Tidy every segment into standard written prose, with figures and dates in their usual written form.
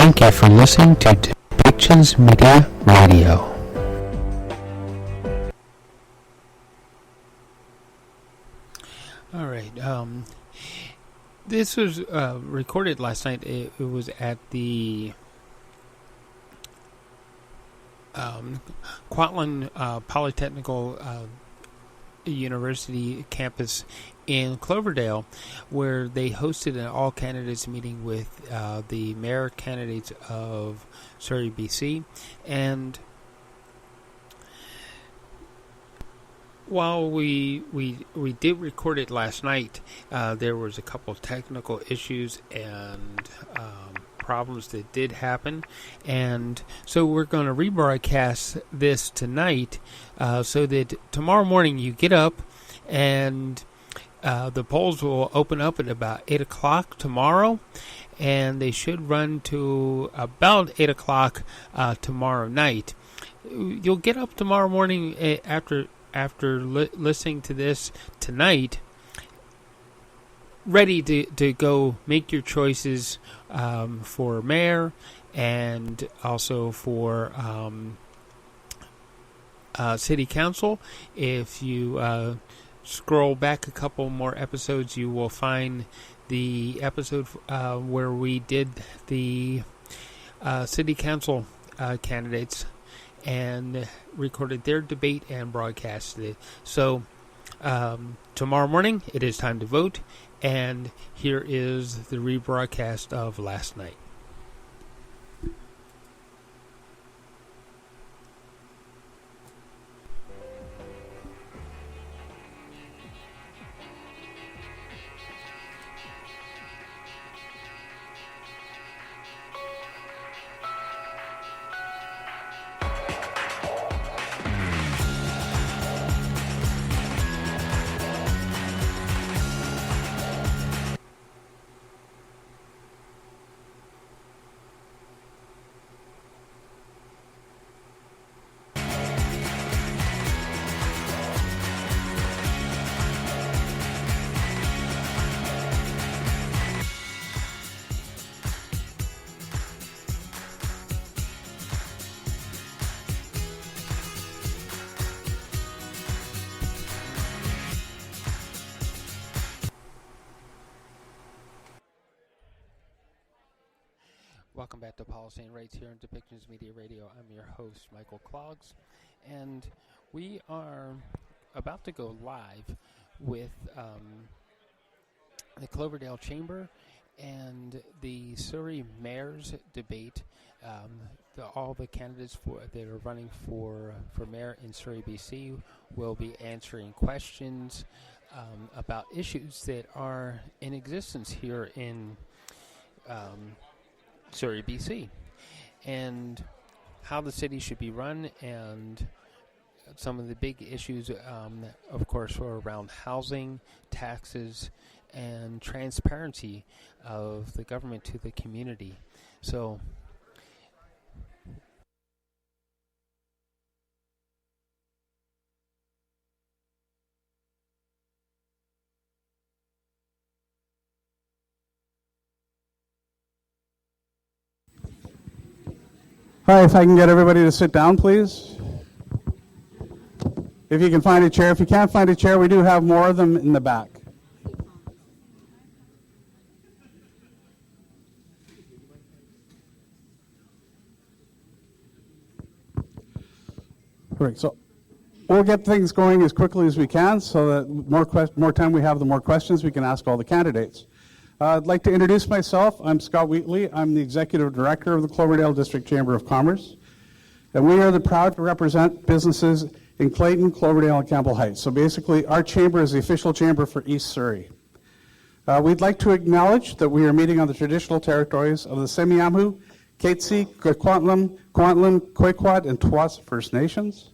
Thank you for listening to Depictions Media Radio. All right. This was recorded last night. It was at the Kwantlen Polytechnical University campus in Cloverdale, where they hosted an all-candidates meeting with the mayor candidates of Surrey, BC. And while we did record it last night, there was a couple of technical issues and problems that did happen, and so we're going to rebroadcast this tonight, so that tomorrow morning you get up and the polls will open up at about 8 o'clock tomorrow, and they should run to about 8 o'clock tomorrow night. You'll get up tomorrow morning after listening to this tonight, ready to go make your choices for mayor and also for city council. If you scroll back a couple more episodes, you will find the episode where we did the city council candidates and recorded their debate and broadcasted it. So tomorrow morning it is time to vote, and here is the rebroadcast of last night. Welcome back to Policy and Rights here on Depictions Media Radio. I'm your host, Michael Clogs, and we are about to go live with the Cloverdale Chamber and the Surrey Mayor's debate. All the candidates that are running for mayor in Surrey, BC, will be answering questions about issues that are in existence here in Surrey, BC, and how the city should be run, and some of the big issues, of course, are around housing, taxes, and transparency of the government to the community. So Hi, if I can get everybody to sit down, please. If you can find a chair. If you can't find a chair, we do have more of them in the back. All right, so we'll get things going as quickly as we can so that more time we have, the more questions we can ask all the candidates. I'd like to introduce myself. I'm Scott Wheatley. I'm the Executive Director of the Cloverdale District Chamber of Commerce. And we are proud to represent businesses in Clayton, Cloverdale, and Campbell Heights. So basically, our chamber is the official chamber for East Surrey. We'd like to acknowledge that we are meeting on the traditional territories of the Semiahmoo, Katzie, Kwantlen, Quequot, and Twas First Nations.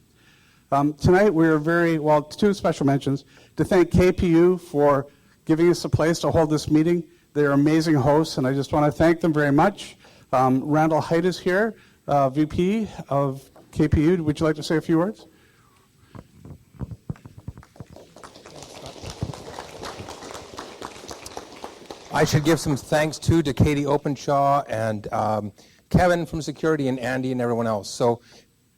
Tonight, we are two special mentions to thank KPU for giving us a place to hold this meeting. They're amazing hosts, and I just want to thank them very much. Randall Height is here, VP of KPU. Would you like to say a few words? I should give some thanks, too, to Katie Openshaw and Kevin from security, and Andy and everyone else. So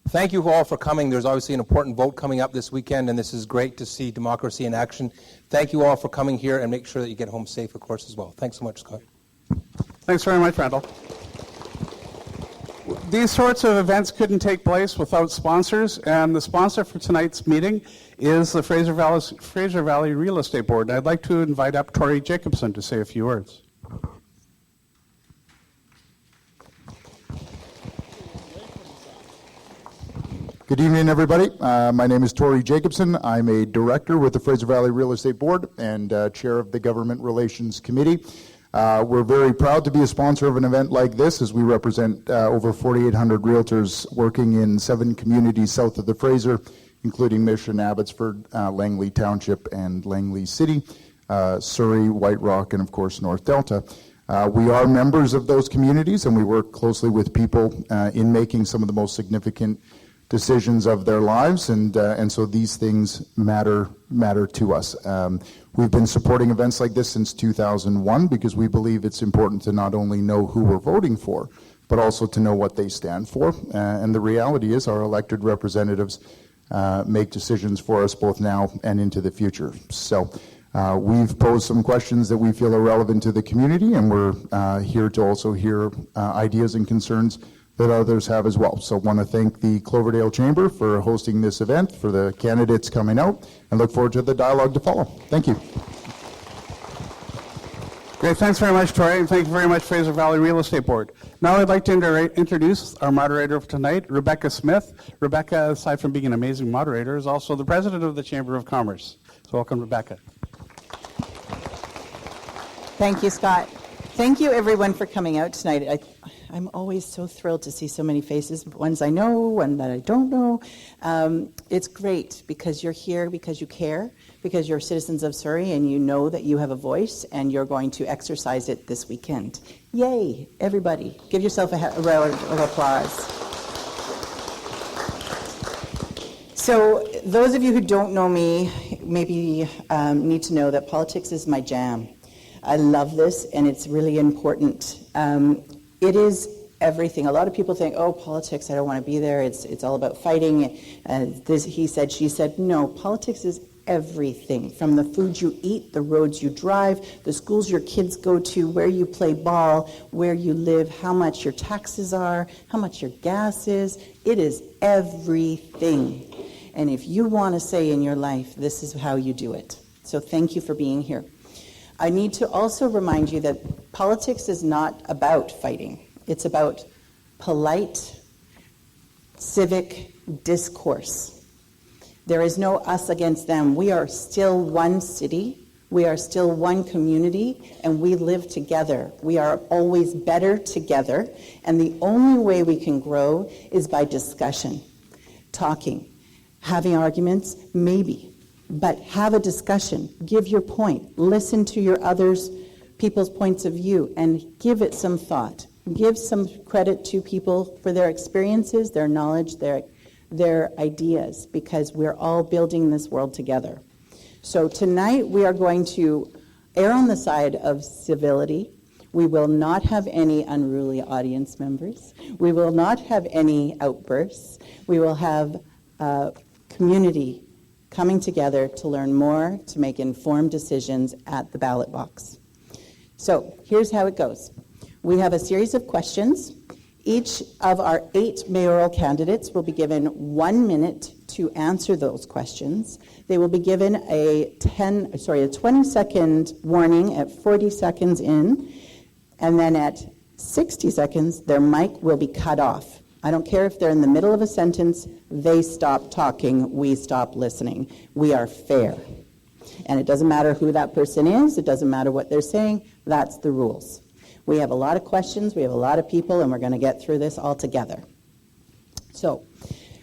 thank you all for coming. There's obviously an important vote coming up this weekend, and this is great to see democracy in action. Thank you all for coming here, and make sure that you get home safe, of course, as well. Thanks so much, Scott. Thanks very much, Randall. These sorts of events couldn't take place without sponsors, and the sponsor for tonight's meeting is the Fraser Valley Real Estate Board. I'd like to invite up Tori Jacobson to say a few words. Good evening, everybody. My name is Tori Jacobson. I'm a director with the Fraser Valley Real Estate Board and chair of the Government Relations Committee. We're very proud to be a sponsor of an event like this, as we represent over 4,800 realtors working in 7 communities south of the Fraser, including Mission, Abbotsford, Langley Township, and Langley City, Surrey, White Rock, and of course North Delta. We are members of those communities, and we work closely with people in making some of the most significant decisions of their lives, and so these things matter to us. We've been supporting events like this since 2001 because we believe it's important to not only know who we're voting for, but also to know what they stand for. And the reality is our elected representatives make decisions for us both now and into the future. So we've posed some questions that we feel are relevant to the community, and we're here to also hear ideas and concerns that others have as well. So I want to thank the Cloverdale Chamber for hosting this event, for the candidates coming out, and look forward to the dialogue to follow. Thank you. Great, thanks very much, Tori, and thank you very much, Fraser Valley Real Estate Board. Now I'd like to introduce our moderator for tonight, Rebecca Smith. Rebecca, aside from being an amazing moderator, is also the president of the Chamber of Commerce. So welcome, Rebecca. Thank you, Scott. Thank you, everyone, for coming out tonight. I'm always so thrilled to see so many faces, ones I know, one that I don't know. It's great because you're here, because you care, because you're citizens of Surrey and you know that you have a voice and you're going to exercise it this weekend. Yay, everybody. Give yourself a round of applause. So those of you who don't know me maybe need to know that politics is my jam. I love this, and it's really important. It is everything. A lot of people think, oh, politics, I don't want to be there. It's all about fighting. This, he said, she said. No, politics is everything. From the food you eat, the roads you drive, the schools your kids go to, where you play ball, where you live, how much your taxes are, how much your gas is. It is everything. And if you want to say in your life, this is how you do it. So thank you for being here. I need to also remind you that politics is not about fighting. It's about polite, civic discourse. There is no us against them. We are still one city. We are still one community, and we live together. We are always better together, and the only way we can grow is by discussion, talking, having arguments, maybe. But have a discussion, give your point, listen to your people's points of view, and give it some thought. Give some credit to people for their experiences, their knowledge, their ideas, because we're all building this world together. So tonight we are going to err on the side of civility. We will not have any unruly audience members. We will not have any outbursts. We will have community coming together to learn more, to make informed decisions at the ballot box. So here's how it goes. We have a series of questions. Each of our 8 mayoral candidates will be given 1 minute to answer those questions. They will be given a 20-second warning at 40 seconds in, and then at 60 seconds, their mic will be cut off. I don't care if they're in the middle of a sentence, they stop talking, we stop listening. We are fair. And it doesn't matter who that person is, it doesn't matter what they're saying, that's the rules. We have a lot of questions, we have a lot of people, and we're going to get through this all together. So,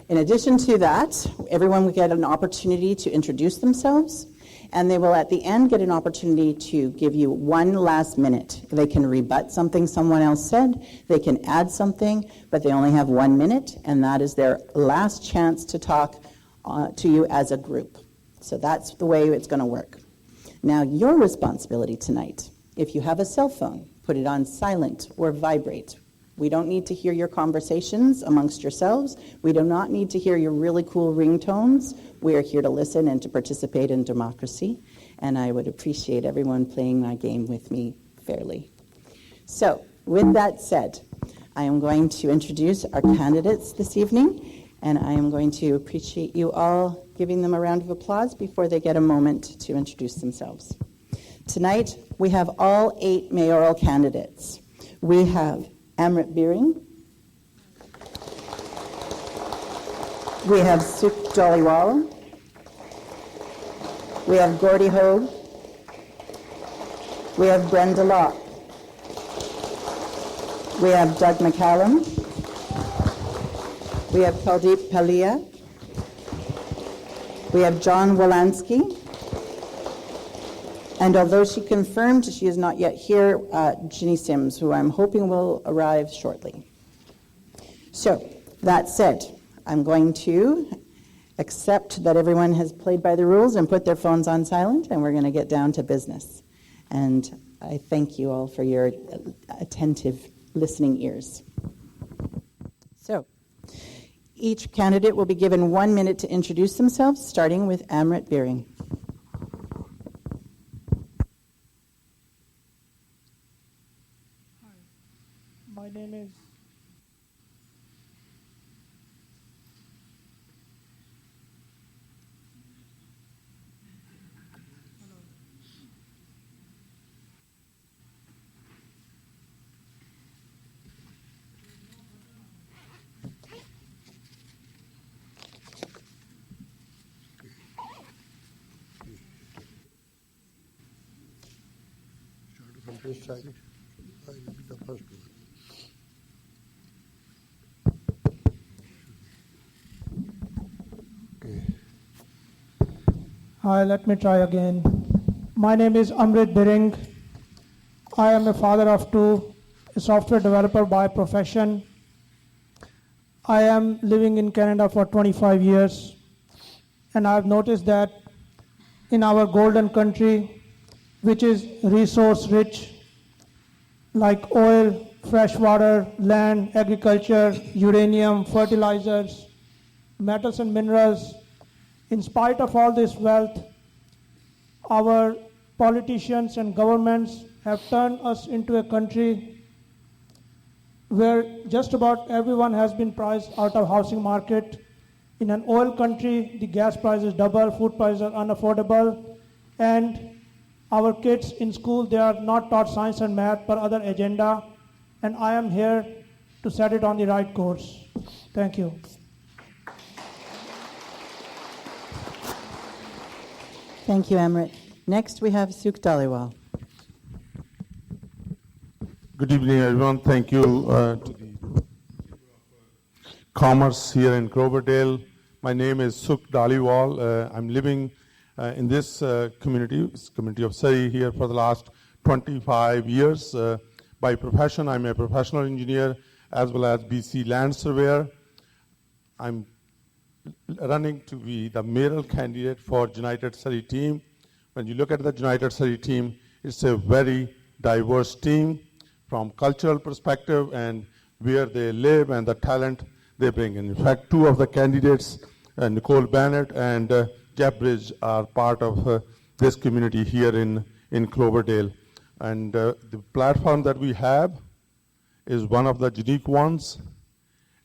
in addition to that, everyone will get an opportunity to introduce themselves, and they will at the end get an opportunity to give you 1 last minute. They can rebut something someone else said, they can add something, but they only have 1 minute, and that is their last chance to talk to you as a group. So that's the way it's going to work. Now, your responsibility tonight, if you have a cell phone, put it on silent or vibrate. We don't need to hear your conversations amongst yourselves. We do not need to hear your really cool ringtones. We are here to listen and to participate in democracy, and I would appreciate everyone playing my game with me fairly. So, with that said, I am going to introduce our candidates this evening, and I am going to appreciate you all giving them a round of applause before they get a moment to introduce themselves. Tonight, we have all 8 mayoral candidates. We have Amrit Biring. We have Suk Dhaliwal. We have Gordy Hogue. We have Brenda Locke. We have Doug McCallum. We have Kuldeep Palia. We have John Wolanski. And although she confirmed she is not yet here, Ginny Sims, who I'm hoping will arrive shortly. So, that said, I'm going to accept that everyone has played by the rules and put their phones on silent, and we're going to get down to business. And I thank you all for your attentive listening ears. So, each candidate will be given 1 minute to introduce themselves, starting with Amrit Biring. My name is this side. I will be the first one. Okay. Hi, let me try again. My name is Amrit Biring. I am a father of 2, a software developer by profession. I am living in Canada for 25 years, and I've noticed that in our golden country, which is resource rich, like oil, fresh water, land, agriculture, uranium, fertilizers, metals and minerals, in spite of all this wealth, our politicians and governments have turned us into a country where just about everyone has been priced out of housing market. In an oil country, the gas price is double, food prices are unaffordable, and our kids in school, they are not taught science and math per other agenda, and I am here to set it on the right course. Thank you. Thank you, Amrit. Next, we have Suk Dhaliwal. Good evening, everyone. Thank you to the Commerce here in Cloverdale. My name is Suk Dhaliwal. I'm living in this community of Surrey here for the last 25 years. By profession, I'm a professional engineer as well as BC land surveyor. I'm running to be the mayoral candidate for United Surrey team. When you look at the United Surrey team, it's a very diverse team from cultural perspective and where they live and the talent they bring in. In fact, 2 of the candidates, Nicole Bennett and Jeff Bridge, are part of this community here in Cloverdale. And the platform that we have is one of the unique ones,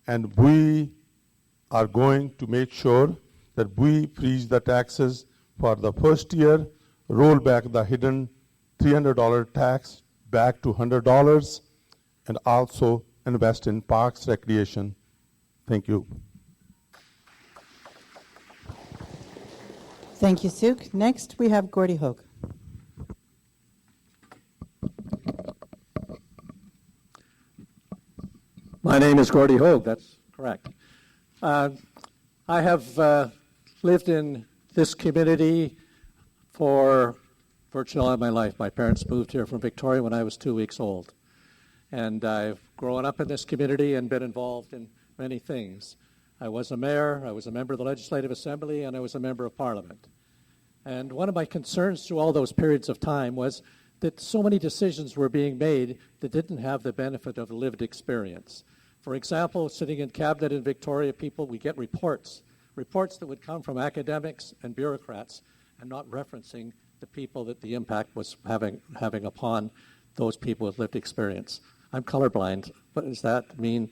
and we are going to make sure that we freeze the taxes for the first year, roll back the hidden $300 tax back to $100, and also invest in parks recreation. Thank you. Thank you, Suk. Next, we have Gordy Hogue. My name is Gordy Hogue, that's correct. I have lived in this community for virtually all of my life. My parents moved here from Victoria when I was 2 weeks old. And I've grown up in this community and been involved in many things. I was a mayor, I was a member of the Legislative Assembly, and I was a member of Parliament. And one of my concerns through all those periods of time was that so many decisions were being made that didn't have the benefit of lived experience. For example, sitting in cabinet in Victoria, we get reports that would come from academics and bureaucrats and not referencing the people that the impact was having upon those people with lived experience. I'm colorblind. What does that mean?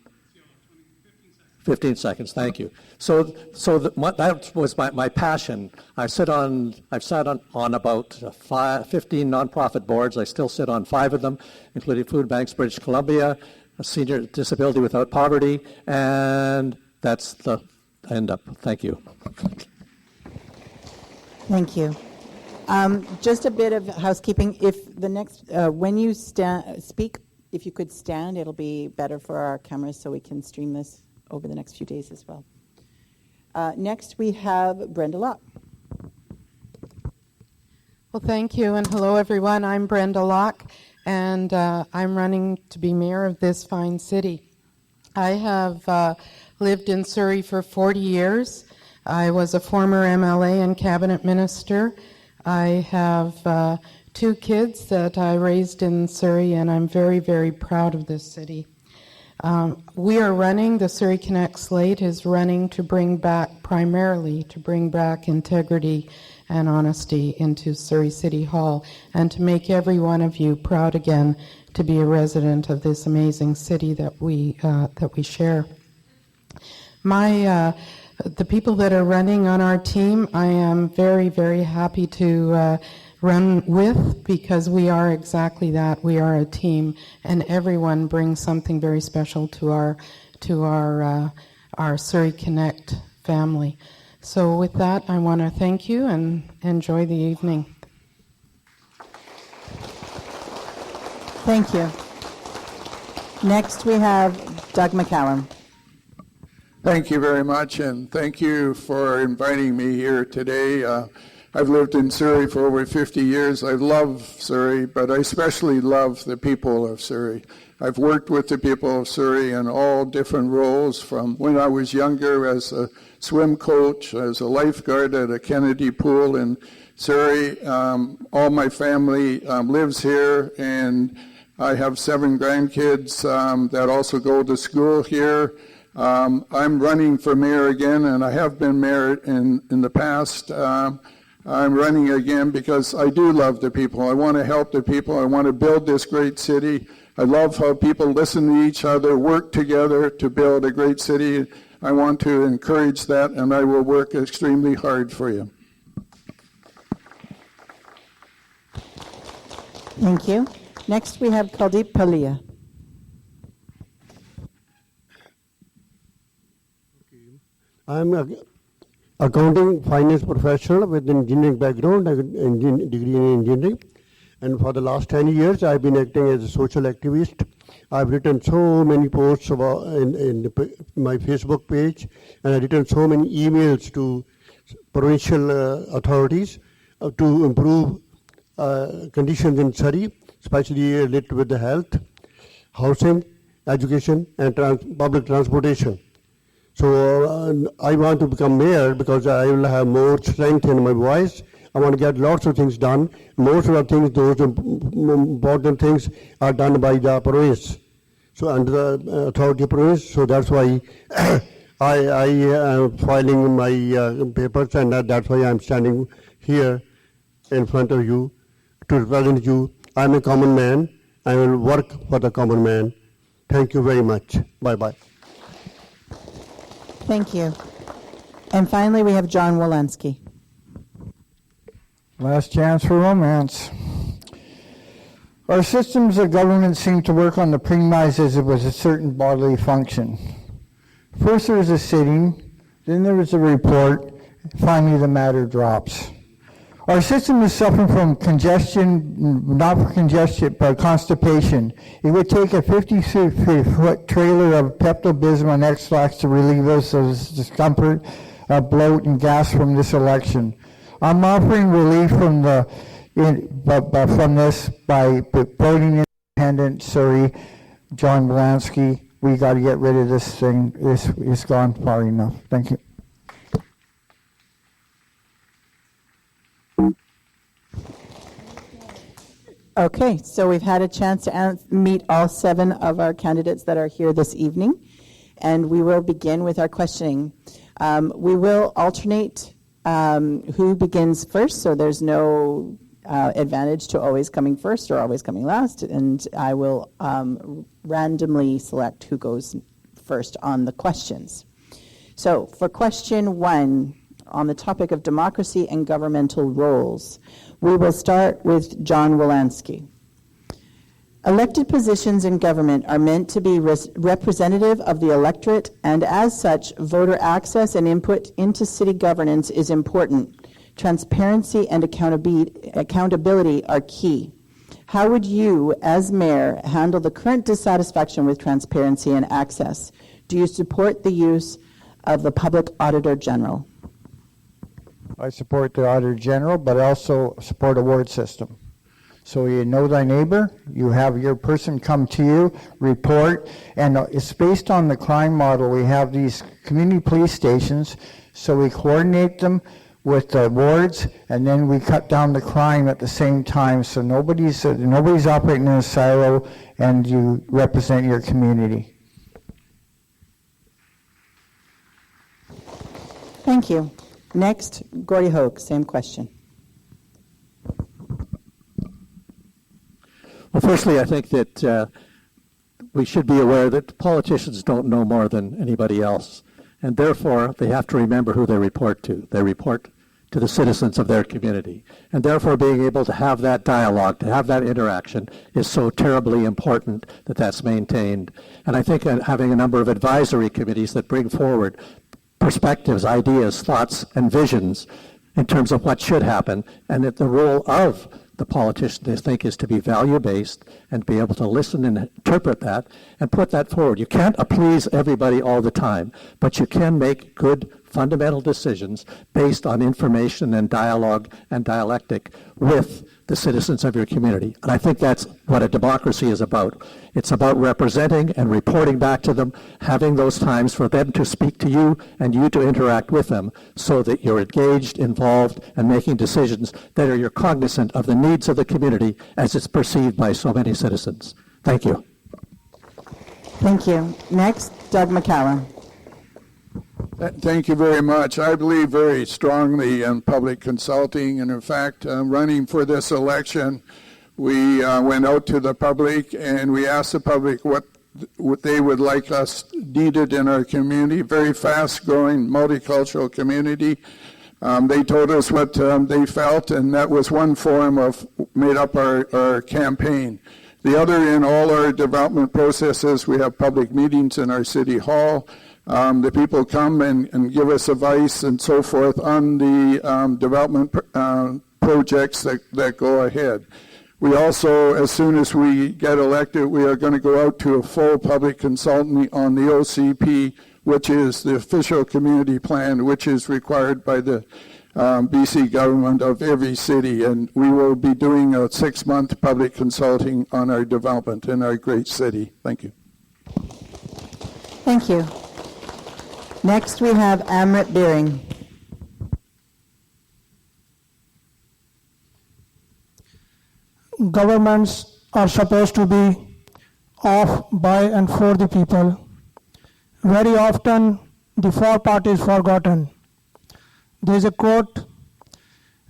15 seconds, thank you. That was my passion. I've sat on about 15 nonprofit boards. I still sit on 5 of them, including Food Banks British Columbia, a Senior Disability Without Poverty, and that's the end up. Thank you. Thank you. Just a bit of housekeeping. If the next, when you speak, if you could stand, it'll be better for our cameras so we can stream this over the next few days as well. Next, we have Brenda Locke. Well, thank you, and hello, everyone. I'm Brenda Locke, and I'm running to be mayor of this fine city. I have lived in Surrey for 40 years. I was a former MLA and cabinet minister. I have 2 kids that I raised in Surrey, and I'm very, very proud of this city. We are running, the Surrey Connect slate is running to bring back integrity and honesty into Surrey City Hall, and to make every one of you proud again to be a resident of this amazing city that we share. The people that are running on our team, I am very, very happy to run with, because we are exactly that. We are a team, and everyone brings something very special to our Surrey Connect family. So with that, I want to thank you and enjoy the evening. Thank you. Next, we have Doug McCallum. Thank you very much, and thank you for inviting me here today. I've lived in Surrey for over 50 years. I love Surrey, but I especially love the people of Surrey. I've worked with the people of Surrey in all different roles, from when I was younger as a swim coach, as a lifeguard at a Kennedy pool in Surrey. All my family lives here, and I have 7 grandkids that also go to school here. I'm running for mayor again, and I have been mayor in the past. I'm running again because I do love the people. I want to help the people. I want to build this great city. I love how people listen to each other, work together to build a great city. I want to encourage that, and I will work extremely hard for you. Thank you. Next, we have Kuldeep Palia. I'm an accounting finance professional with an engineering background, a degree in engineering. And for the last 10 years, I've been acting as a social activist. I've written so many posts about in my Facebook page, and I've written so many emails to provincial authorities to improve conditions in Surrey, especially related with the health, housing, education, and public transportation. So I want to become mayor because I will have more strength in my voice. I want to get lots of things done. Most of the things, those important things, are done by the province. So under the authority of province. So that's why I am filing my papers, and that's why I'm standing here in front of you to represent you. I'm a common man. I will work for the common man. Thank you very much. Bye-bye. Thank you. And finally, we have John Walensky. Last chance for romance. Our systems of government seem to work on the premise as it was a certain bodily function. First there was a sitting, then there was a report, finally the matter drops. Our system is suffering from congestion, not for congestion, but constipation. It would take a 50-foot trailer of Pepto-Bismol and X-Lax to relieve us of discomfort, bloat, and gas from this election. I'm offering relief from this by voting independent. Surrey, John Walensky. We got to get rid of this thing. It's gone far enough. Thank you. Okay, so we've had a chance to meet all 7 of our candidates that are here this evening, and we will begin with our questioning. We will alternate who begins first, so there's no advantage to always coming first or always coming last, and I will randomly select who goes first on the questions. So for question 1, on the topic of democracy and governmental roles, we will start with John Wolanski. Elected positions in government are meant to be representative of the electorate, and as such, voter access and input into city governance is important. Transparency and accountability are key. How would you, as mayor, handle the current dissatisfaction with transparency and access? Do you support the use of the public auditor general? I support the Auditor General, but I also support a ward system. So you know thy neighbor, you have your person come to you, report, and it's based on the crime model. We have these community police stations, so we coordinate them with the wards, and then we cut down the crime at the same time, so nobody's operating in a silo, and you represent your community. Thank you. Next, Gordy Hogue, same question. Well, firstly, I think that we should be aware that politicians don't know more than anybody else, and therefore they have to remember who they report to. They report to the citizens of their community, and therefore being able to have that dialogue, to have that interaction is so terribly important that that's maintained. And I think having a number of advisory committees that bring forward perspectives, ideas, thoughts, and visions in terms of what should happen, and that the role of the politician, I think, is to be value-based and be able to listen and interpret that and put that forward. You can't please everybody all the time, but you can make good fundamental decisions based on information and dialogue and dialectic with the citizens of your community. And I think that's what a democracy is about. It's about representing and reporting back to them, having those times for them to speak to you and you to interact with them so that you're engaged, involved, and making decisions that are you're cognizant of the needs of the community as it's perceived by so many citizens. Thank you. Thank you. Next, Doug McCallum. Thank you very much. I believe very strongly in public consulting, and in fact, running for this election, we went out to the public and we asked the public what they would like us needed in our community, very fast-growing multicultural community. They told us what they felt, and that was one form of made up our campaign. The other, in all our development processes, we have public meetings in our city hall. The people come and give us advice and so forth on the development projects that go ahead. We also, as soon as we get elected, we are going to go out to a full public consulting on the OCP, which is the official community plan, which is required by the BC government of every city. And we will be doing a 6-month public consulting on our development in our great city. Thank you. Thank you. Next, we have Amrit Beering. Governments are supposed to be of, by, and for the people. Very often, the for part is forgotten. There is a quote,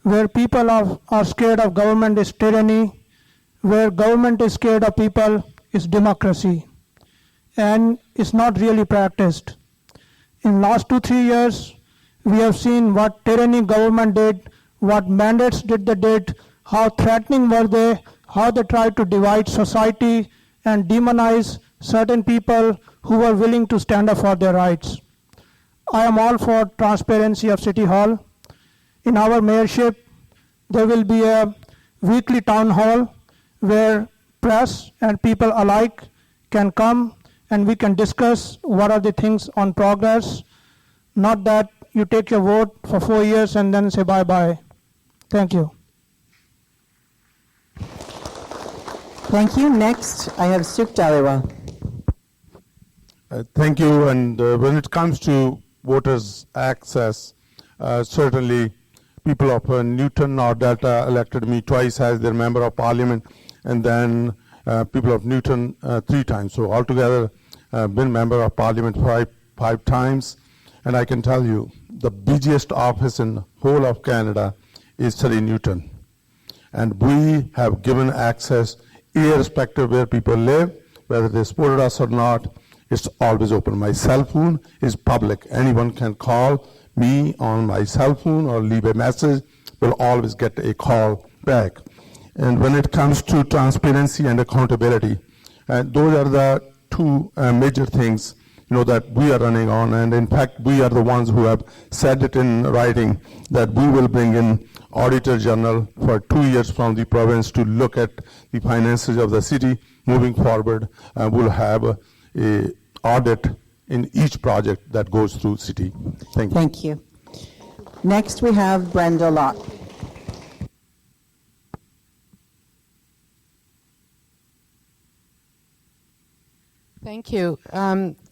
where people are scared of government is tyranny, where government is scared of people is democracy. And it's not really practiced. In last 2-3 years, we have seen what tyranny government did, what mandates they did, how threatening were they, how they tried to divide society and demonize certain people who were willing to stand up for their rights. I am all for transparency of City Hall. In our mayorship, there will be a weekly town hall where press and people alike can come and we can discuss what are the things on progress, not that you take your vote for 4 years and then say bye-bye. Thank you. Thank you. Next, I have Suk Dhaliwal. Thank you. And when it comes to voters' access, certainly people of Newton or Delta elected me twice as their member of parliament. and then people of Newton 3 times. So altogether, been member of parliament five times. And I can tell you, the busiest office in whole of Canada is Surrey Newton. And we have given access irrespective of where people live, whether they supported us or not. It's always open. My cell phone is public. Anyone can call me on my cell phone or leave a message. We'll always get a call back. And when it comes to transparency and accountability, those are the two major things that we are running on. And in fact, we are the ones who have said it in writing that we will bring in Auditor General for 2 years from the province to look at the finances of the city. Moving forward, we'll have a audit in each project that goes through city. Thank you. Thank you. Next, we have Brenda Locke. Thank you.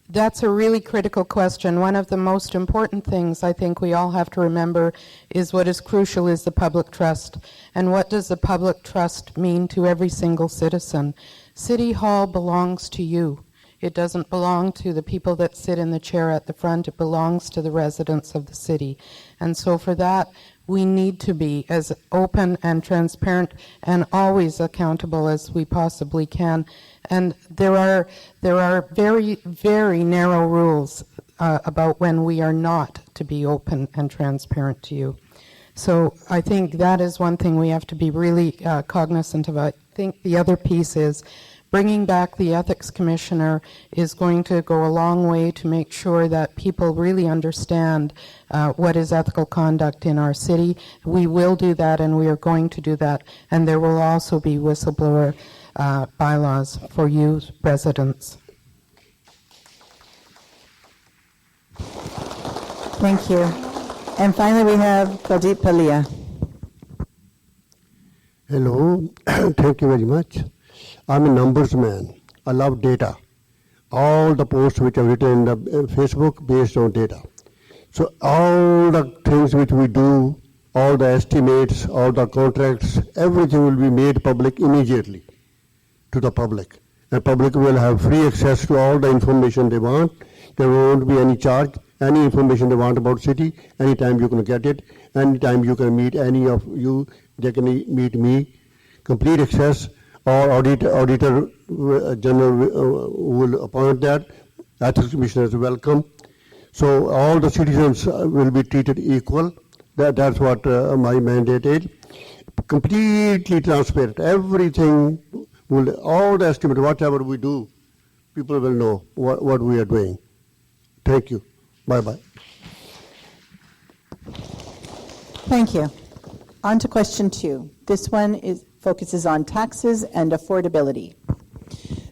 That's a really critical question. One of the most important things I think we all have to remember is what is crucial is the public trust. And what does the public trust mean to every single citizen? City Hall belongs to you. It doesn't belong to the people that sit in the chair at the front. It belongs to the residents of the city. And so for that, we need to be as open and transparent and always accountable as we possibly can. And there are very, very narrow rules about when we are not to be open and transparent to you. So I think that is one thing we have to be really cognizant of. I think the other piece is bringing back the ethics commissioner is going to go a long way to make sure that people really understand what is ethical conduct in our city. We will do that, and we are going to do that. And there will also be whistleblower bylaws for you residents. Thank you. And finally, we have Pradeep Palia. Hello, thank you very much. I'm a numbers man. I love data. All the posts which are written in the Facebook based on data. So all the things which we do, all the estimates, all the contracts, everything will be made public immediately to the public. The public will have free access to all the information they want. There won't be any charge. Any information they want about city, anytime you can get it. Anytime you can meet any of you, they can meet me. Complete access. Or auditor general will appoint that. Ethics commissioner is welcome. So all the citizens will be treated equal. That's what my mandate is. Completely transparent. Everything all the estimate, whatever we do, people will know what we are doing. Thank you. Bye-bye. Thank you. On to question 2. This one focuses on taxes and affordability.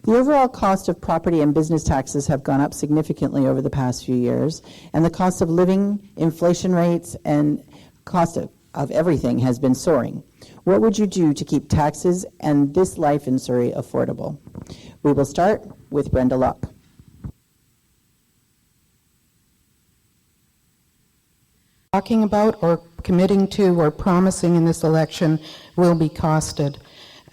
The overall cost of property and business taxes have gone up significantly over the past few years, and the cost of living, inflation rates, and cost of everything has been soaring. What would you do to keep taxes and this life in Surrey affordable? We will start with Brenda Locke. Talking about or committing to or promising in this election will be costed.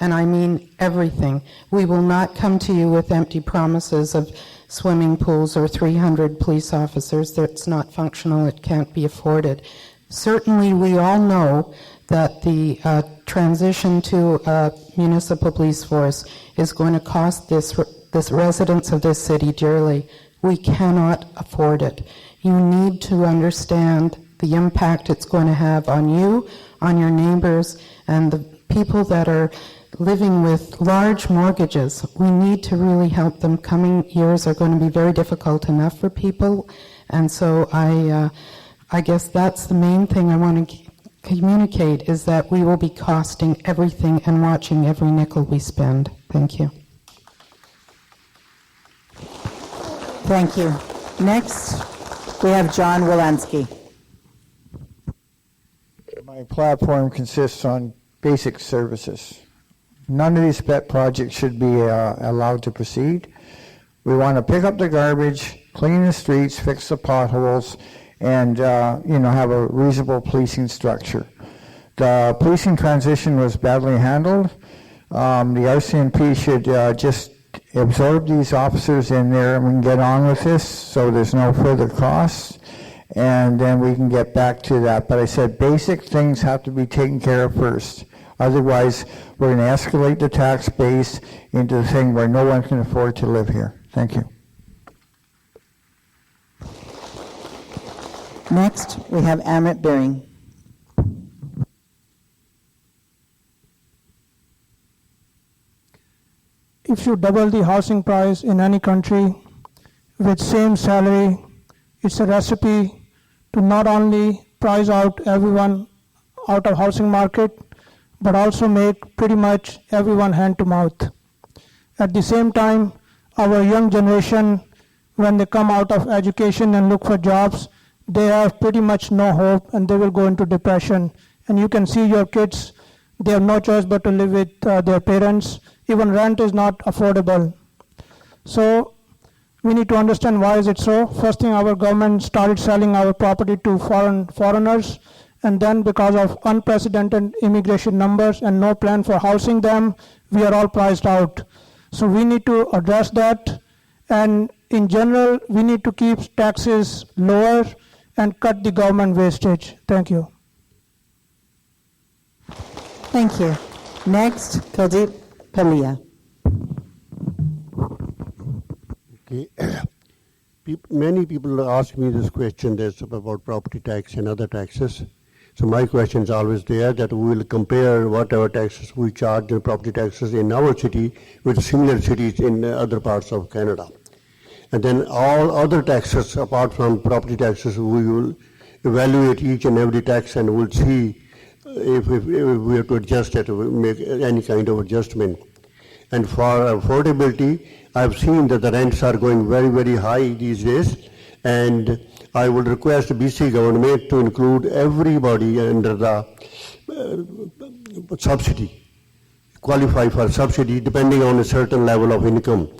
And I mean everything. We will not come to you with empty promises of swimming pools or 300 police officers. That's not functional. It can't be afforded. Certainly, we all know that the transition to a municipal police force is going to cost this residents of this city dearly. We cannot afford it. You need to understand the impact it's going to have on you, on your neighbors, and the people that are living with large mortgages. We need to really help them. Coming years are going to be very difficult enough for people, and so I guess that's the main thing I want to communicate, is that we will be costing everything and watching every nickel we spend. Thank you. Thank you. Next, we have John Wolanski. My platform consists on basic services. None of these pet projects should be allowed to proceed. We want to pick up the garbage, clean the streets, fix the potholes, and have a reasonable policing structure. The policing transition was badly handled. The RCMP should just absorb these officers in there and we can get on with this so there's no further costs, and then we can get back to that. But I said basic things have to be taken care of first. Otherwise, we're going to escalate the tax base into the thing where no one can afford to live here. Thank you. Next, we have Amrit Bering. If you double the housing price in any country with same salary, it's a recipe to not only price out everyone out of housing market, but also make pretty much everyone hand to mouth. At the same time, our young generation, when they come out of education and look for jobs, they have pretty much no hope and they will go into depression. And you can see your kids, they have no choice but to live with their parents. Even rent is not affordable. So we need to understand why is it so. First thing, our government started selling our property to foreigners, and then because of unprecedented immigration numbers and no plan for housing them, we are all priced out. So we need to address that, and in general, we need to keep taxes lower and cut the government wastage. Thank you. Thank you. Next, Kuldeep Palia. Okay. Many people ask me this question that's about property tax and other taxes. So my question is always there that we will compare whatever taxes we charge in property taxes in our city with similar cities in other parts of Canada. And then all other taxes apart from property taxes, we will evaluate each and every tax and we'll see if we have to adjust it, make any kind of adjustment. And for affordability, I've seen that the rents are going very, very high these days, and I would request the BC government to include everybody under the subsidy, qualify for subsidy depending on a certain level of income.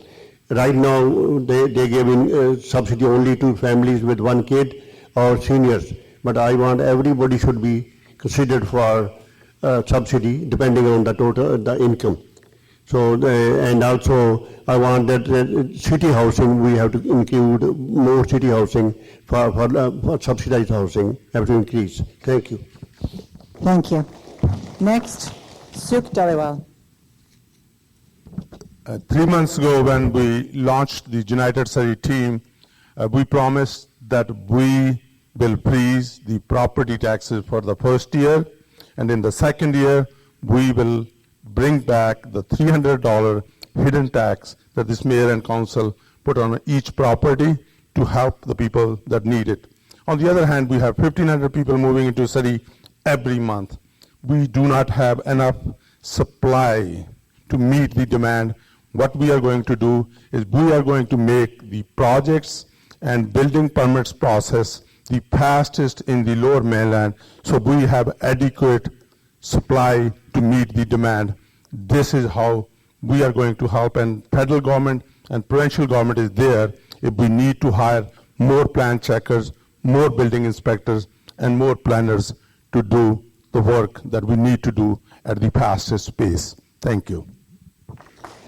Right now, they're giving subsidy only to families with one kid or seniors, but I want everybody should be considered for subsidy depending on the income. So, and also I want that city housing, we have to include more city housing for subsidized housing, have to increase. Thank you. Thank you. Next, Suk Dhaliwal. 3 months ago when we launched the United Surrey team, we promised that we will freeze the property taxes for the first year, and in the second year we will bring back the $300 hidden tax that this mayor and council put on each property to help the people that need it. On the other hand, we have 1,500 people moving into Surrey every month. We do not have enough supply to meet the demand. What we are going to do is we are going to make the projects and building permits process the fastest in the lower mainland, so we have adequate supply to meet the demand. This is how we are going to help, and federal government and provincial government is there if we need to hire more plan checkers, more building inspectors, and more planners to do the work that we need to do at the fastest pace. Thank you.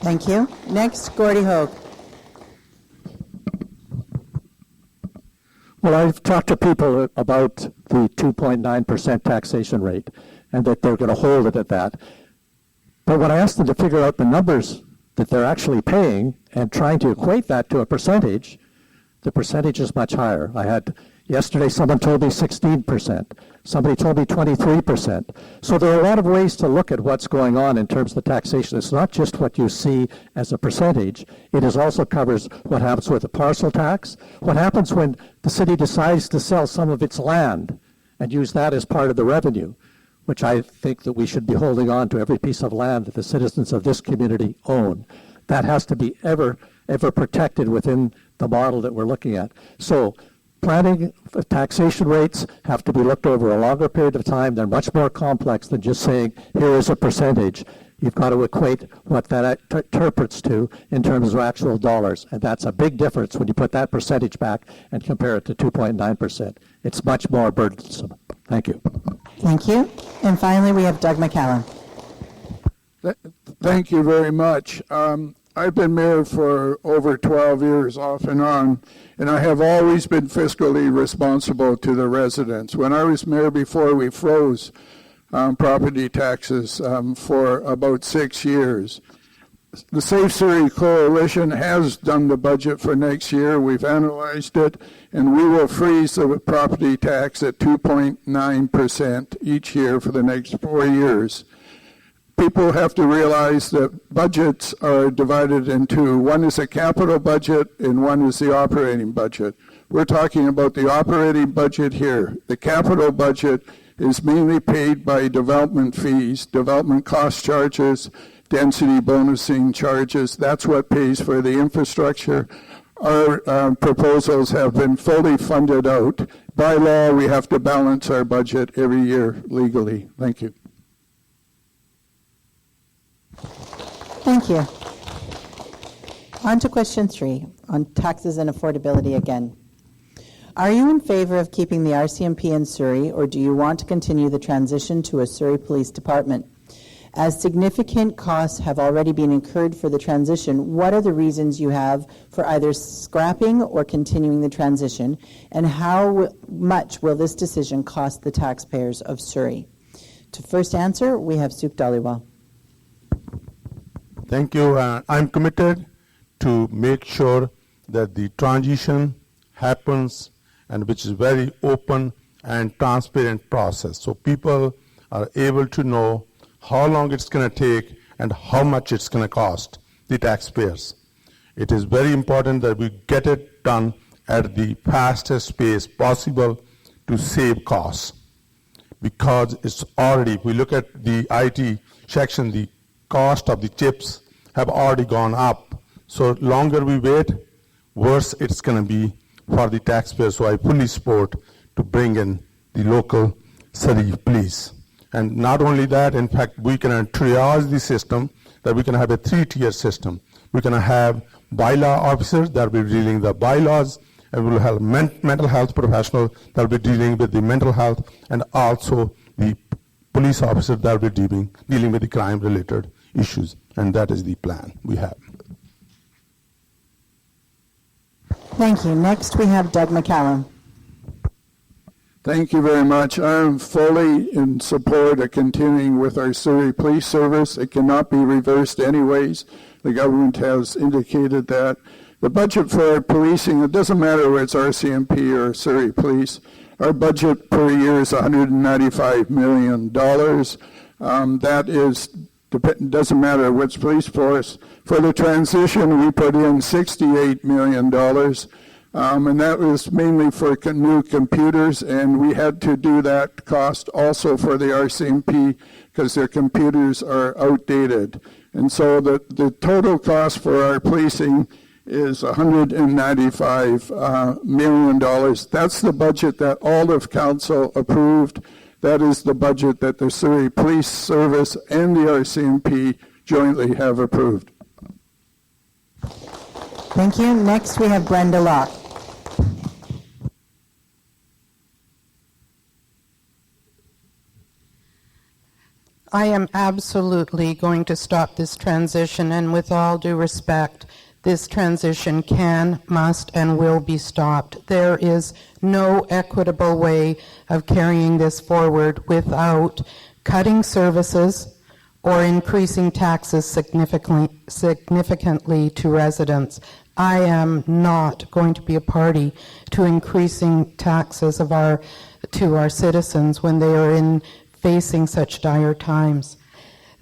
Thank you. Next, Gordy Hogue. Well, I've talked to people about the 2.9% taxation rate and that they're going to hold it at that. But when I asked them to figure out the numbers that they're actually paying and trying to equate that to a percentage, the percentage is much higher. I had yesterday someone told me 16%. Somebody told me 23%. So there are a lot of ways to look at what's going on in terms of the taxation. It's not just what you see as a percentage. It is also covers what happens with the parcel tax, what happens when the city decides to sell some of its land and use that as part of the revenue, which I think that we should be holding on to every piece of land that the citizens of this community own. That has to be ever protected within the model that we're looking at. So planning taxation rates have to be looked over a longer period of time. They're much more complex than just saying, here is a percentage. You've got to equate what that interprets to in terms of actual dollars. And that's a big difference when you put that percentage back and compare it to 2.9%. It's much more burdensome. Thank you. Thank you. And finally, we have Doug McCallum. Thank you very much. I've been mayor for over 12 years, off and on, and I have always been fiscally responsible to the residents. When I was mayor before, we froze property taxes for about 6 years. The Safe Surrey Coalition has done the budget for next year. We've analyzed it, and we will freeze the property tax at 2.9% each year for the next 4 years. People have to realize that budgets are divided into, one is a capital budget and one is the operating budget. We're talking about the operating budget here. The capital budget is mainly paid by development fees, development cost charges, density bonusing charges. That's what pays for the infrastructure. Our proposals have been fully funded out. By law, we have to balance our budget every year legally. Thank you. Thank you. On to question 3 on taxes and affordability again. Are you in favor of keeping the RCMP in Surrey, or do you want to continue the transition to a Surrey Police Department? As significant costs have already been incurred for the transition, what are the reasons you have for either scrapping or continuing the transition, and how much will this decision cost the taxpayers of Surrey? To first answer, we have Suk Dhaliwal. Thank you. I'm committed to make sure that the transition happens, and which is very open and transparent process. So people are able to know how long it's going to take and how much it's going to cost the taxpayers. It is very important that we get it done at the fastest pace possible to save costs. Because it's already, if we look at the IT section, the cost of the chips have already gone up. So longer we wait, worse it's going to be for the taxpayers. So I fully support to bring in the local Surrey police. And not only that, in fact, we can triage the system, that we can have a 3-tier system. We can have bylaw officers that will be dealing with the bylaws, and we'll have mental health professionals that will be dealing with the mental health, and also the police officers that will be dealing with the crime-related issues. And that is the plan we have. Thank you. Next, we have Doug McCallum. Thank you very much. I am fully in support of continuing with our Surrey Police Service. It cannot be reversed anyways. The government has indicated that. The budget for policing, it doesn't matter whether it's RCMP or Surrey Police. Our budget per year is $195 million. That is, doesn't matter which police force. For the transition, we put in $68 million. And that was mainly for new computers, and we had to do that cost also for the RCMP because their computers are outdated. And so the total cost for our policing is $195 million. That's the budget that all of council approved. That is the budget that the Surrey Police Service and the RCMP jointly have approved. Thank you. Next, we have Brenda Locke. I am absolutely going to stop this transition, and with all due respect, this transition can, must, and will be stopped. There is no equitable way of carrying this forward without cutting services or increasing taxes significantly to residents. I am not going to be a party to increasing taxes to our citizens when they are facing such dire times.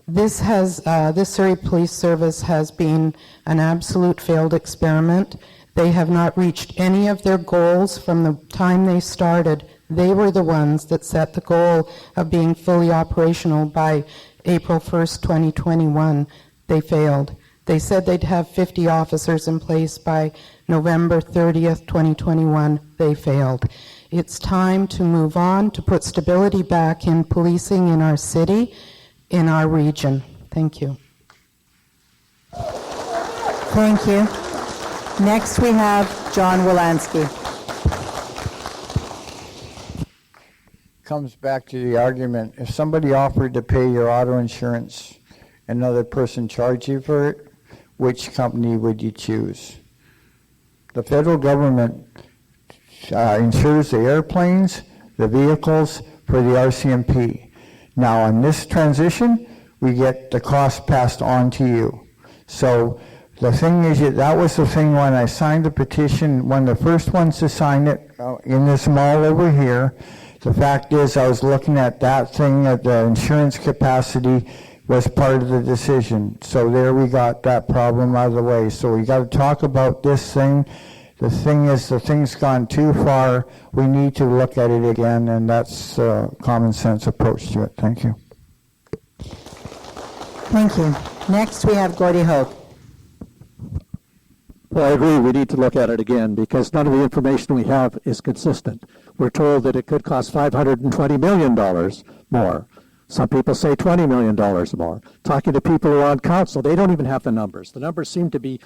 This Surrey Police Service has been an absolute failed experiment. They have not reached any of their goals from the time they started. They were the ones that set the goal of being fully operational by April 1st, 2021. They failed. They said they'd have 50 officers in place by November 30th, 2021. They failed. It's time to move on, to put stability back in policing in our city, in our region. Thank you. Thank you. Next, we have John Wolanski. Comes back to the argument. If somebody offered to pay your auto insurance another person charge you for it, which company would you choose? The federal government insures the airplanes, the vehicles for the RCMP. Now, on this transition, we get the cost passed on to you. So the thing is, that was the thing when I signed the petition, one of the first ones to sign it in this mall over here. The fact is, I was looking at that thing, at the insurance capacity was part of the decision. So there we got that problem out of the way. So we got to talk about this thing. The thing is, the thing's gone too far. We need to look at it again, and that's a common sense approach to it. Thank you. Thank you. Next, we have Gordy Hogue. Well, I agree. We need to look at it again because none of the information we have is consistent. We're told that it could cost $520 million more. Some people say $20 million more. Talking to people who are on council, they don't even have the numbers. The numbers seem to be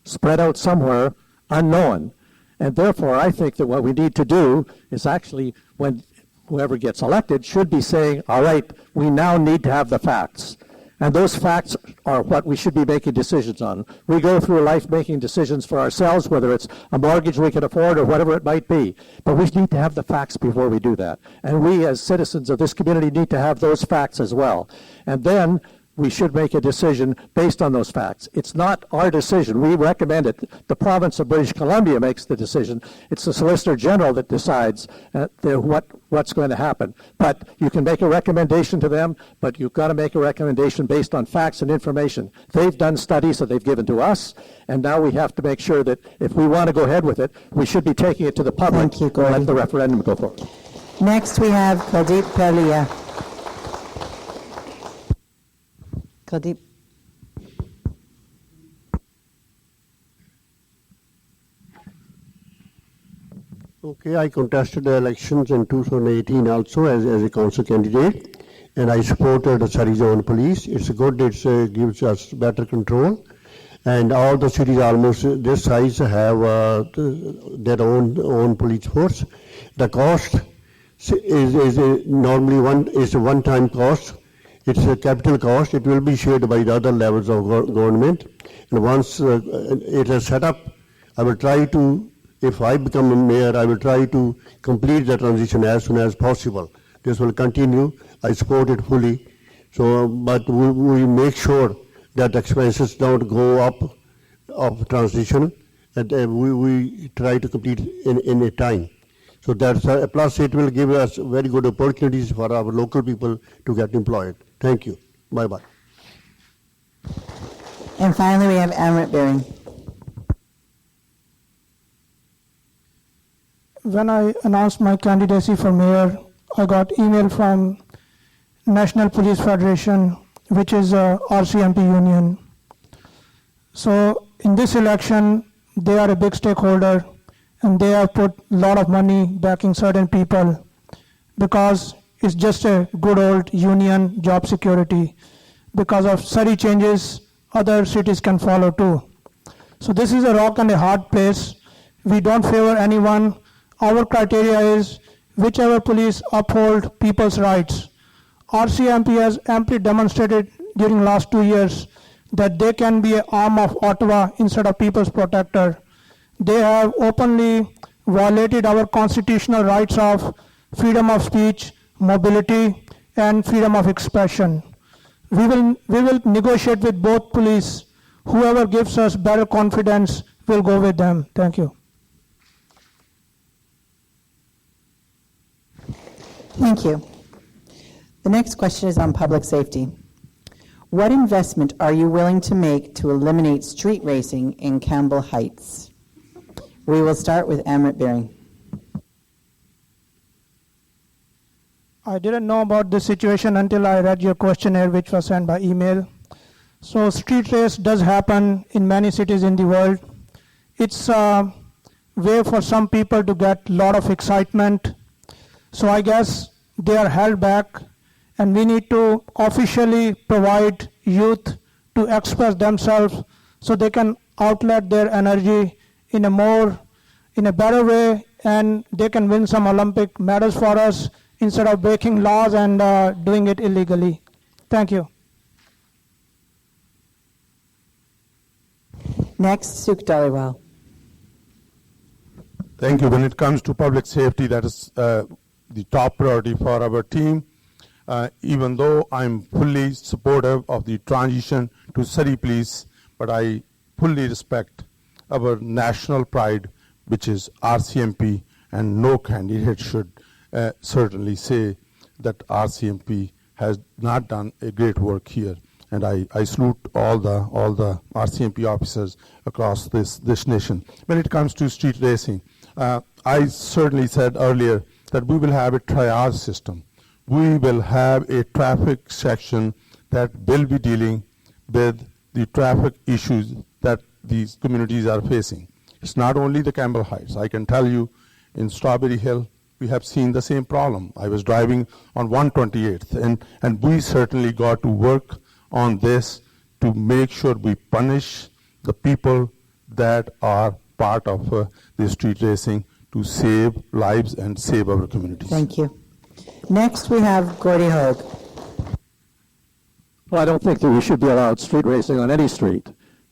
spread out somewhere, unknown. And therefore, I think that what we need to do is actually, when whoever gets elected should be saying, all right, we now need to have the facts. And those facts are what we should be making decisions on. We go through life making decisions for ourselves, whether it's a mortgage we can afford or whatever it might be. But we need to have the facts before we do that. And we as citizens of this community need to have those facts as well. And then we should make a decision based on those facts. It's not our decision. We recommend it. The province of British Columbia makes the decision. It's the Solicitor General that decides what's going to happen. But you can make a recommendation to them, but you've got to make a recommendation based on facts and information. They've done studies that they've given to us, and now we have to make sure that if we want to go ahead with it, we should be taking it to the public and let the referendum go forward. Next, we have Kuldeep Perlia. Kuldeep. Okay, I contested the elections in 2018 also as a council candidate, and I supported the Surrey Zone Police. It's good, it gives us better control, and all the cities almost this size have their own police force. The cost is normally a one-time cost. It's a capital cost. It will be shared by the other levels of government. And once it is set up, I will try to, if I become a mayor, I will try to complete the transition as soon as possible. This will continue. I support it fully. So, but we make sure that expenses don't go up of transition, and we try to complete in a time. So that's plus it will give us very good opportunities for our local people to get employed. Thank you. Bye-bye. And finally, we have Amrit Bering. When I announced my candidacy for mayor, I got email from National Police Federation, which is a RCMP union. So in this election, they are a big stakeholder, and they have put a lot of money backing certain people because it's just a good old union job security. Because of Surrey changes, other cities can follow too. So this is a rock and a hard place. We don't favor anyone. Our criteria is whichever police uphold people's rights. RCMP has amply demonstrated during last 2 years that they can be an arm of Ottawa instead of people's protector. They have openly violated our constitutional rights of freedom of speech, mobility, and freedom of expression. We will negotiate with both police. Whoever gives us better confidence will go with them. Thank you. Thank you. The next question is on public safety. What investment are you willing to make to eliminate street racing in Campbell Heights? We will start with Amrit Bering. I didn't know about this situation until I read your questionnaire, which was sent by email. So street race does happen in many cities in the world. It's a way for some people to get a lot of excitement. So I guess they are held back, and we need to officially provide youth to express themselves so they can outlet their energy in a better way, and they can win some Olympic medals for us instead of breaking laws and doing it illegally. Thank you. Next, Suk Dhaliwal. Thank you. When it comes to public safety, that is the top priority for our team. Even though I'm fully supportive of the transition to Surrey Police, but I fully respect our national pride, which is RCMP, and no candidate should certainly say that RCMP has not done a great work here. And I salute all the RCMP officers across this nation. When it comes to street racing, I certainly said earlier that we will have a triage system. We will have a traffic section that will be dealing with the traffic issues that these communities are facing. It's not only the Campbell Heights. I can tell you in Strawberry Hill, we have seen the same problem. I was driving on 128th, and we certainly got to work on this to make sure we punish the people that are part of the street racing to save lives and save our communities. Thank you. Next, we have Gordy Hogue. Well, I don't think that we should be allowed street racing on any street.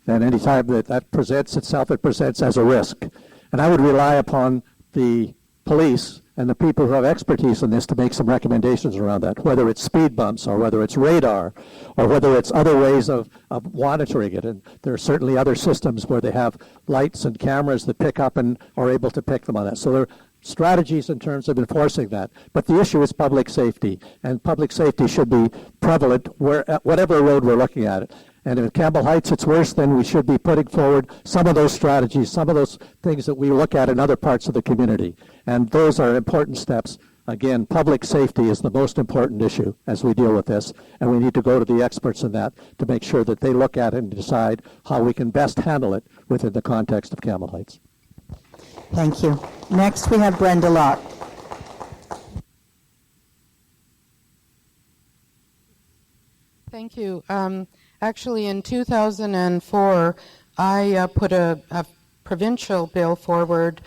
And any time that presents itself, it presents as a risk. And I would rely upon the police and the people who have expertise in this to make some recommendations around that, whether it's speed bumps or whether it's radar or whether it's other ways of monitoring it. And there are certainly other systems where they have lights and cameras that pick up and are able to pick them on that. So there are strategies in terms of enforcing that. But the issue is public safety, and public safety should be prevalent whatever road we're looking at it. And in Campbell Heights it's worse, then we should be putting forward some of those strategies, some of those things that we look at in other parts of the community. And those are important steps. Again, public safety is the most important issue as we deal with this, and we need to go to the experts in that to make sure that they look at it and decide how we can best handle it within the context of Campbell Heights. Thank you. Next, we have Brenda Locke. Thank you. Actually, in 2004, I put a provincial bill forward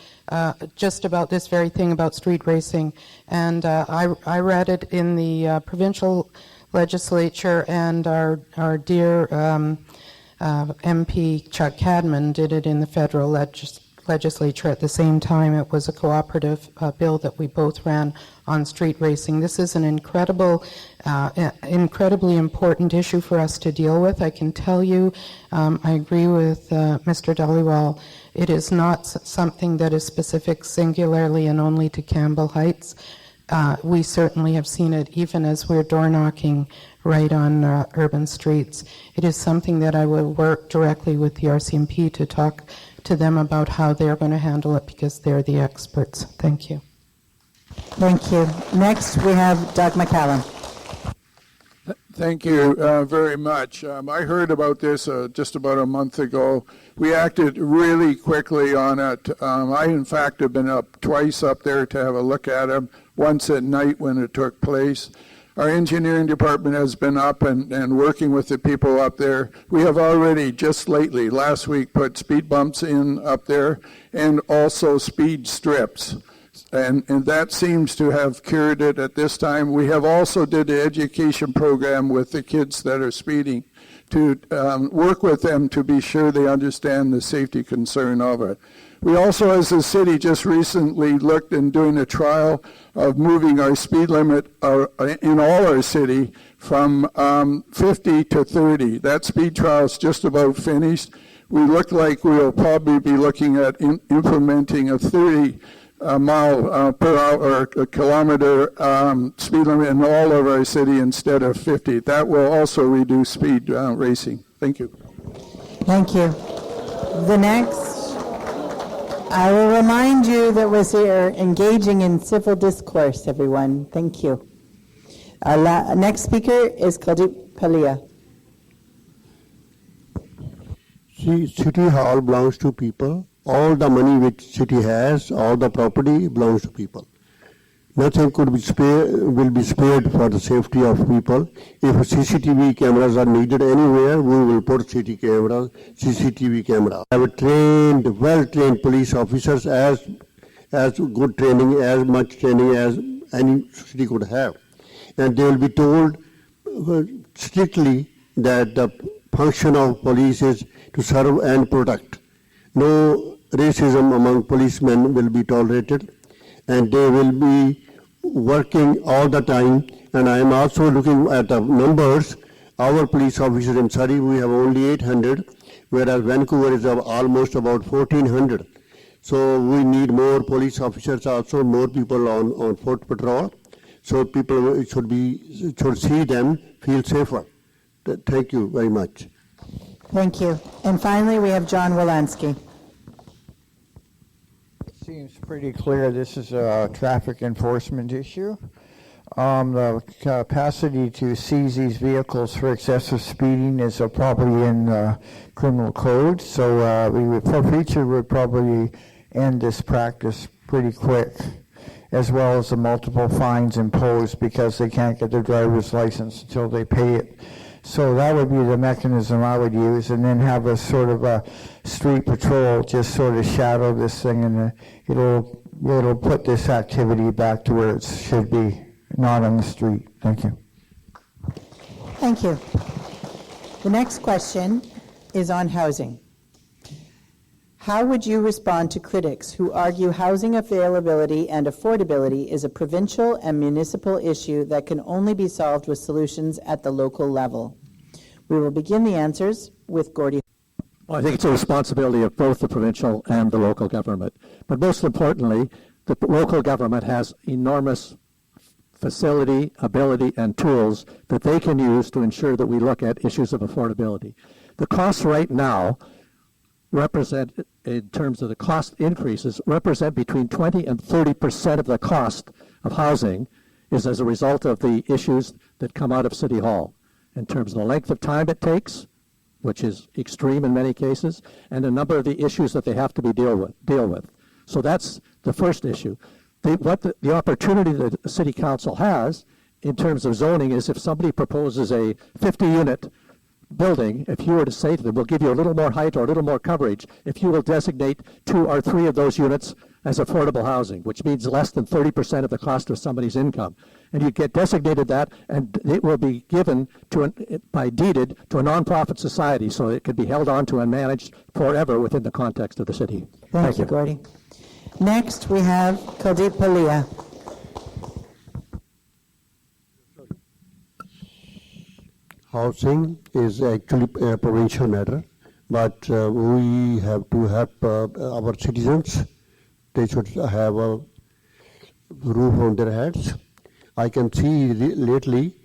just about this very thing about street racing, and I read it in the provincial legislature, and our dear MP Chuck Cadman did it in the federal legislature at the same time. It was a cooperative bill that we both ran on street racing. This is an incredibly important issue for us to deal with. I can tell you, I agree with Mr. Dhaliwal. It is not something that is specific singularly and only to Campbell Heights. We certainly have seen it even as we're door knocking right on urban streets. It is something that I will work directly with the RCMP to talk to them about how they're going to handle it, because they're the experts. Thank you. Thank you. Next, we have Doug McCallum. Thank you very much. I heard about this just about a month ago. We acted really quickly on it. I, in fact, have been up twice up there to have a look at them, once at night when it took place. Our engineering department has been up and working with the people up there. We have already just lately, last week, put speed bumps in up there and also speed strips. And that seems to have cured it at this time. We have also did the education program with the kids that are speeding to work with them to be sure they understand the safety concern of it. We also, as a city, just recently looked in doing a trial of moving our speed limit in all our city from 50 to 30. That speed trial is just about finished. We look like we'll probably be looking at implementing a 30 mile per hour, a kilometer speed limit in all of our city instead of 50. That will also reduce speed racing. Thank you. Thank you. The next, I will remind you that we're engaging in civil discourse, everyone. Thank you. Our next speaker is Kaldeep Palia. See, City Hall belongs to people. All the money which city has, all the property belongs to people. Nothing will be spared for the safety of people. If CCTV cameras are needed anywhere, we will put CCTV cameras. I have trained, well-trained police officers as good training, as much training as any city could have. And they will be told strictly that the function of police is to to serve and protect. No racism among policemen will be tolerated, and they will be working all the time. And I am also looking at the numbers. Our police officers in Surrey, we have only 800, whereas Vancouver is almost about 1,400. So we need more police officers also, more people on foot patrol, so people should see them, feel safer. Thank you very much. Thank you. And finally, we have John Wolanski. Seems pretty clear this is a traffic enforcement issue. The capacity to seize these vehicles for excessive speeding is probably in the criminal code, so for future would probably end this practice pretty quick, as well as the multiple fines imposed because they can't get their driver's license until they pay it. So that would be the mechanism I would use, and then have a sort of a street patrol just sort of shadow this thing, and it'll put this activity back to where it should be, not on the street. Thank you. Thank you. The next question is on housing. How would you respond to critics who argue housing availability and affordability is a provincial and municipal issue that can only be solved with solutions at the local level? We will begin the answers with Gordy. Well, I think it's a responsibility of both the provincial and the local government. But most importantly, the local government has enormous facility, ability, and tools that they can use to ensure that we look at issues of affordability. The costs right now represent, in terms of the cost increases, represent between 20 and 30% of the cost of housing is as a result of the issues that come out of City Hall, in terms of the length of time it takes, which is extreme in many cases, and a number of the issues that they have to deal with. So that's the first issue. The opportunity that the City Council has in terms of zoning is if somebody proposes a 50-unit building, if you were to say to them, we'll give you a little more height or a little more coverage, if you will designate 2 or 3 of those units as affordable housing, which means less than 30% of the cost of somebody's income. And you get designated that, and it will be given deeded to a nonprofit society, so it can be held on to and managed forever within the context of the city. Thank you, Gordy. Next, we have Kuldeep Palia. Housing is actually a provincial matter, but we have to help our citizens. They should have a roof on their heads. I can see lately,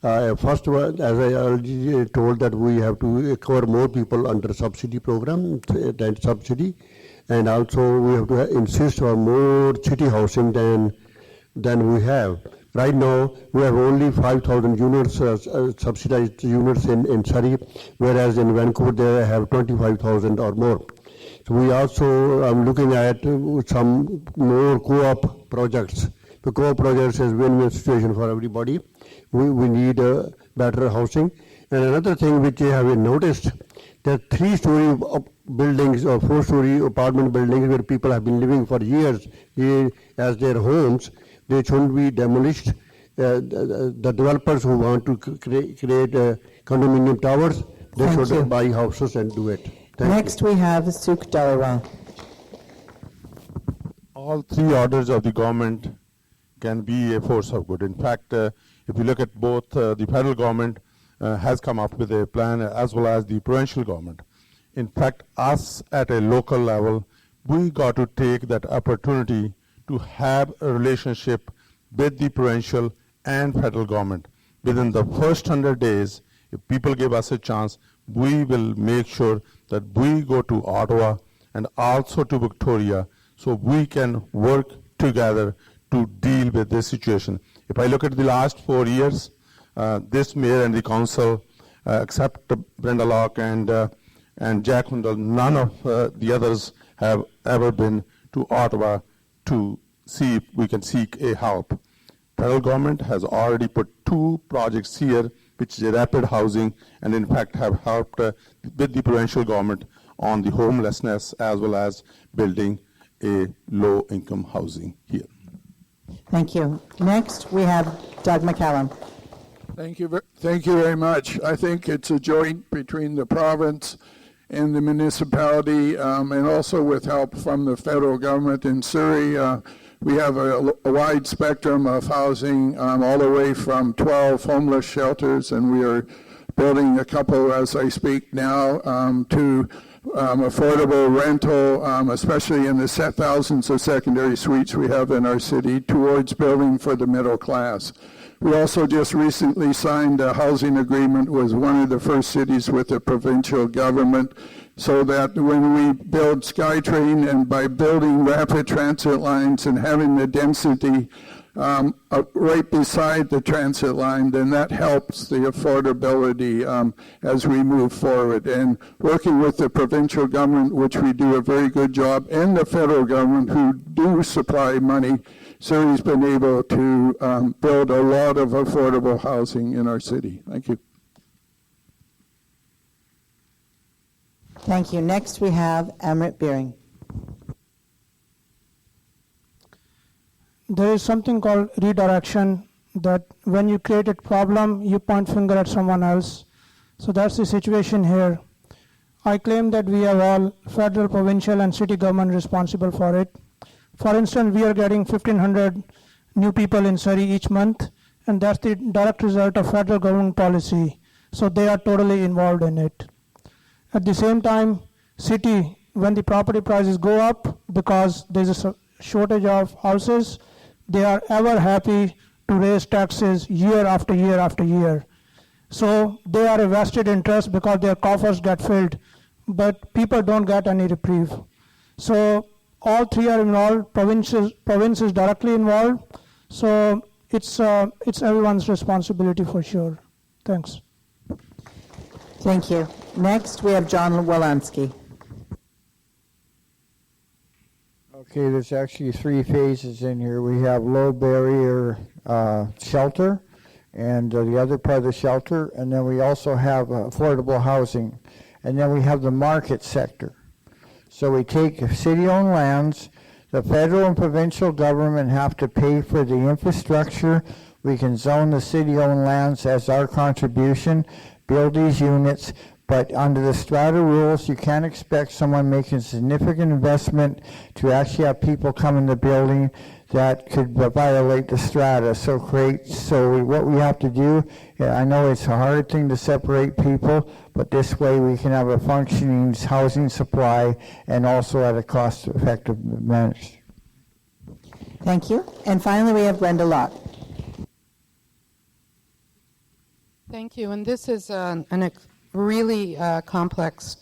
first of all, as I already told, that we have to cover more people under subsidy program, than subsidy, and also we have to insist on more city housing than we have. Right now, we have only 5,000 units, subsidized units in Surrey, whereas in Vancouver they have 25,000 or more. So we also are looking at some more co-op projects. The co-op projects is win-win situation for everybody. We need better housing. And another thing which I have noticed, that 3-story buildings or 4-story apartment buildings where people have been living for years as their homes, they shouldn't be demolished. The developers who want to create condominium towers, they should buy houses and do it. Next, we have Suk Dhaliwal. All 3 orders of the government can be a force of good. In fact, if you look at both, the federal government has come up with a plan as well as the provincial government. In fact, us at a local level, we got to take that opportunity to have a relationship with the provincial and federal government. Within the first 100 days, if people give us a chance, we will make sure that we go to Ottawa and also to Victoria so we can work together to deal with this situation. If I look at the last 4 years, this mayor and the council, except Brenda Locke and Jack Hundal, none of the others have ever been to Ottawa to see if we can seek a help. Federal government has already put 2 projects here, which is rapid housing, and in fact have helped with the provincial government on the homelessness as well as building a low-income housing here. Thank you. Next, we have Doug McCallum. Thank you very much. I think it's a joint between the province and the municipality, and also with help from the federal government in Surrey. We have a wide spectrum of housing, all the way from 12 homeless shelters, and we are building a couple as I speak now, to affordable rental, especially in the thousands of secondary suites we have in our city, towards building for the middle class. We also just recently signed a housing agreement with one of the first cities with the provincial government, so that when we build SkyTrain, and by building rapid transit lines and having the density right beside the transit line, then that helps the affordability as we move forward. And working with the provincial government, which we do a very good job, and the federal government, who do supply money, Surrey's been able to build a lot of affordable housing in our city. Thank you. Thank you. Next we have Amrit Beering. There is something called redirection, that when you create a problem, you point finger at someone else. So that's the situation here. I claim that we are all federal, provincial, and city government responsible for it. For instance, we are getting 1,500 new people in Surrey each month, and that's the direct result of federal government policy. So they are totally involved in it. At the same time, city, when the property prices go up because there's a shortage of houses, they are ever happy to raise taxes year after year after year. So they are a vested interest because their coffers get filled, but people don't get any reprieve. So all three are involved. Province is directly involved. So it's everyone's responsibility for sure. Thanks. Thank you. Next, we have John Wolanski. Okay, there's actually three phases in here. We have low barrier shelter, and the other part of the shelter, and then we also have affordable housing, and then we have the market sector. So we take city-owned lands. The federal and provincial government have to pay for the infrastructure. We can zone the city-owned lands as our contribution, build these units, but under the strata rules, you can't expect someone making significant investment to actually have people come in the building that could violate the strata. So what we have to do, I know it's a hard thing to separate people, but this way we can have a functioning housing supply and also at a cost-effective manner. Thank you. And finally, we have Brenda Locke. Thank you. And this is a really complex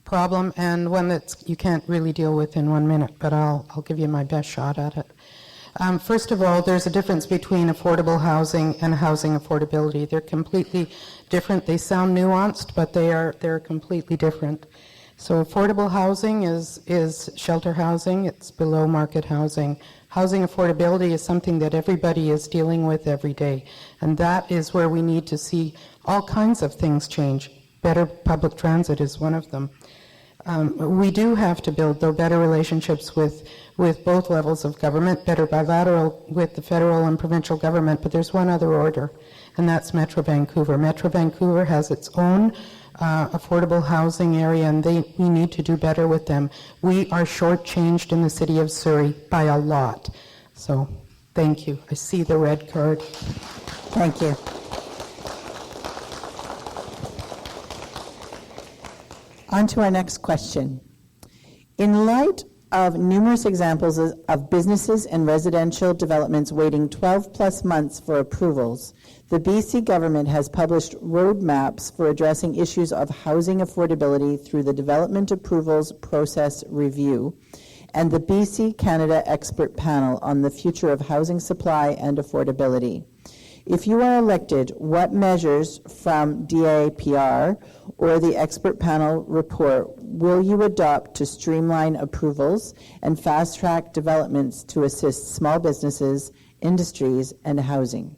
problem, and one that you can't really deal with in 1 minute, but I'll give you my best shot at it. First of all, there's a difference between affordable housing and housing affordability. They're completely different. They sound nuanced, but they're completely different. So affordable housing is shelter housing. It's below market housing. Housing affordability is something that everybody is dealing with every day, and that is where we need to see all kinds of things change. Better public transit is one of them. We do have to build, though, better relationships with both levels of government, better bilateral with the federal and provincial government, but there's one other order, and that's Metro Vancouver. Metro Vancouver has its own affordable housing area, and we need to do better with them. We are shortchanged in the city of Surrey by a lot. So, thank you. I see the red card. Thank you. On to our next question. In light of numerous examples of businesses and residential developments waiting 12 plus months for approvals, the BC government has published roadmaps for addressing issues of housing affordability through the Development Approvals Process Review and the BC Canada Expert Panel on the Future of Housing Supply and Affordability. If you are elected, what measures from DAPR or the expert panel report will you adopt to streamline approvals and fast-track developments to assist small businesses, industries, and housing?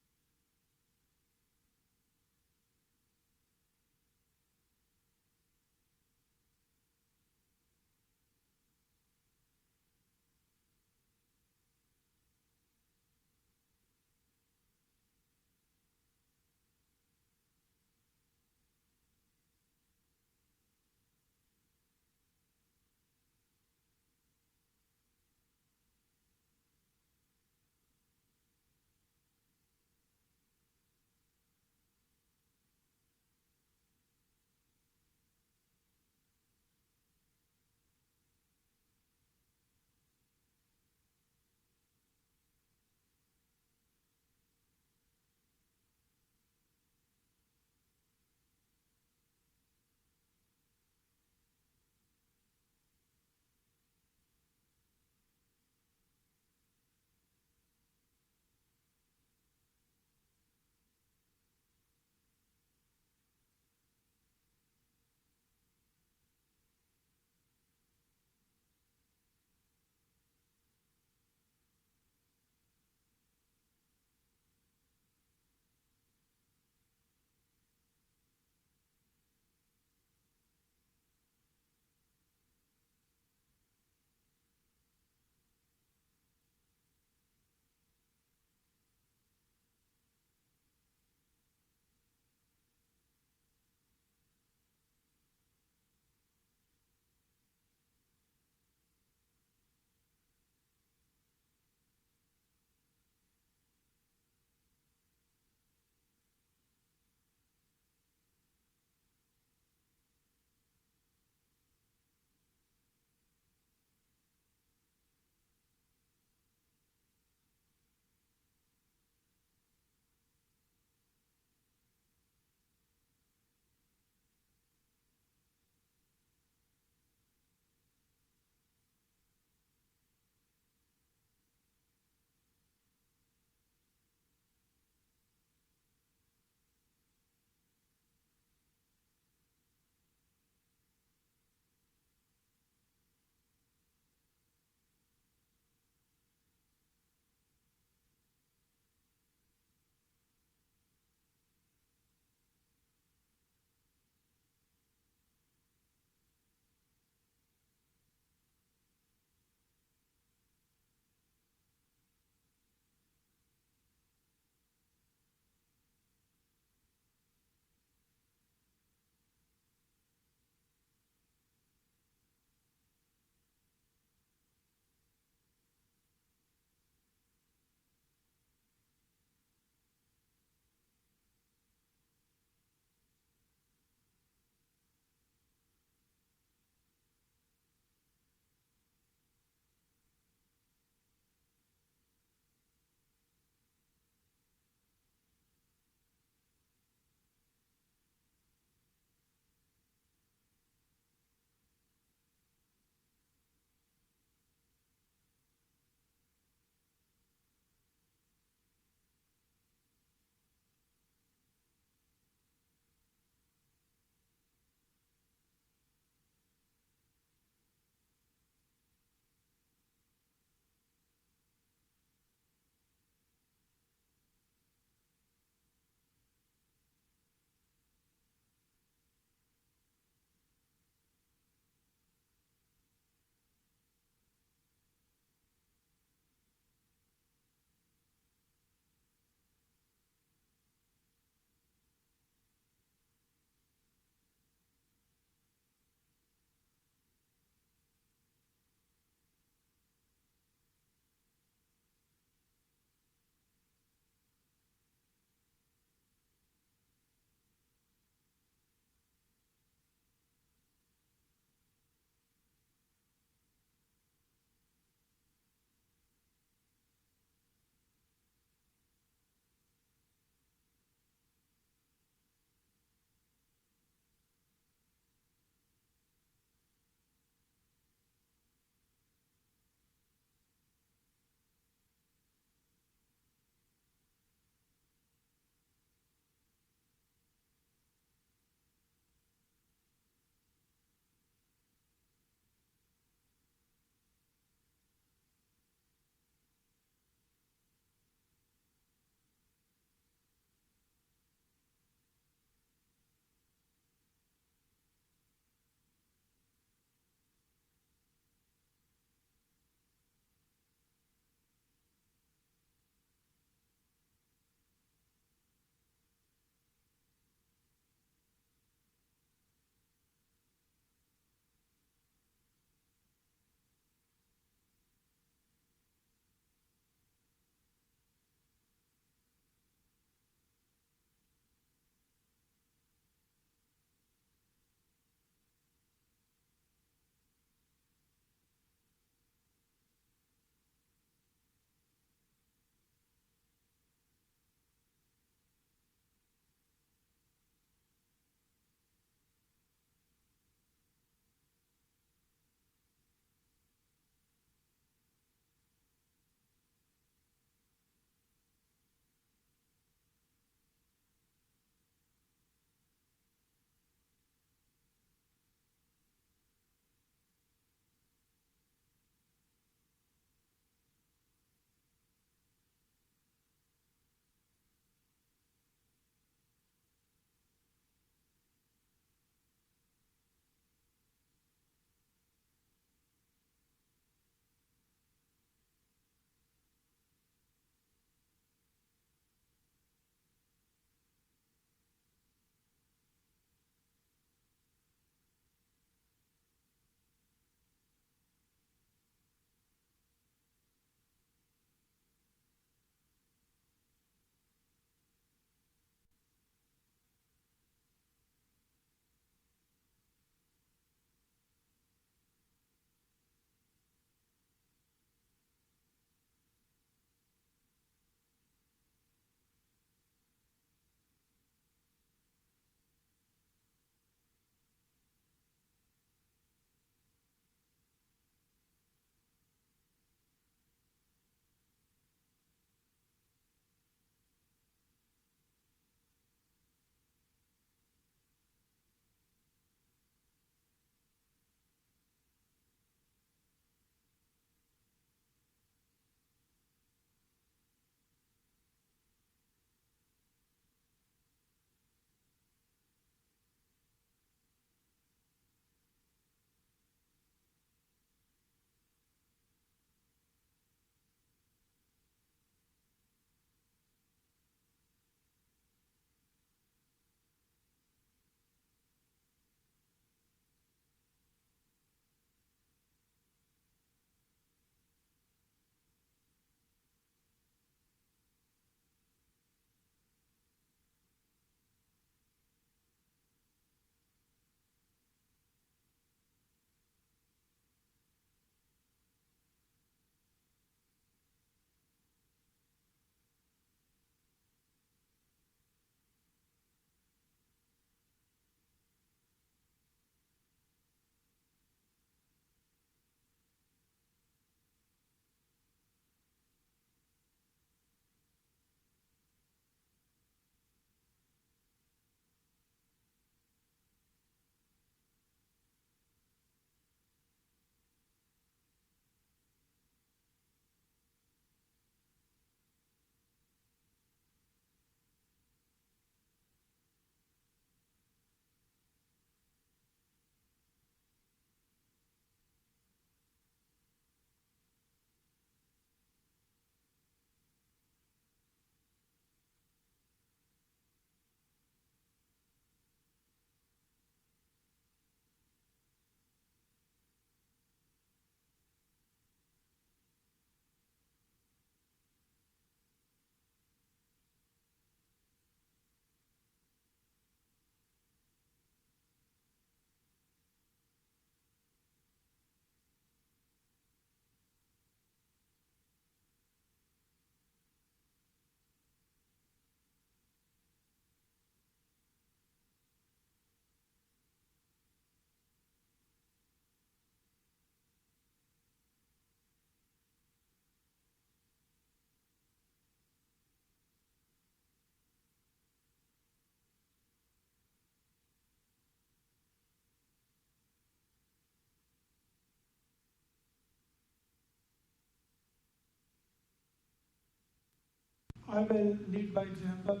I will lead by example.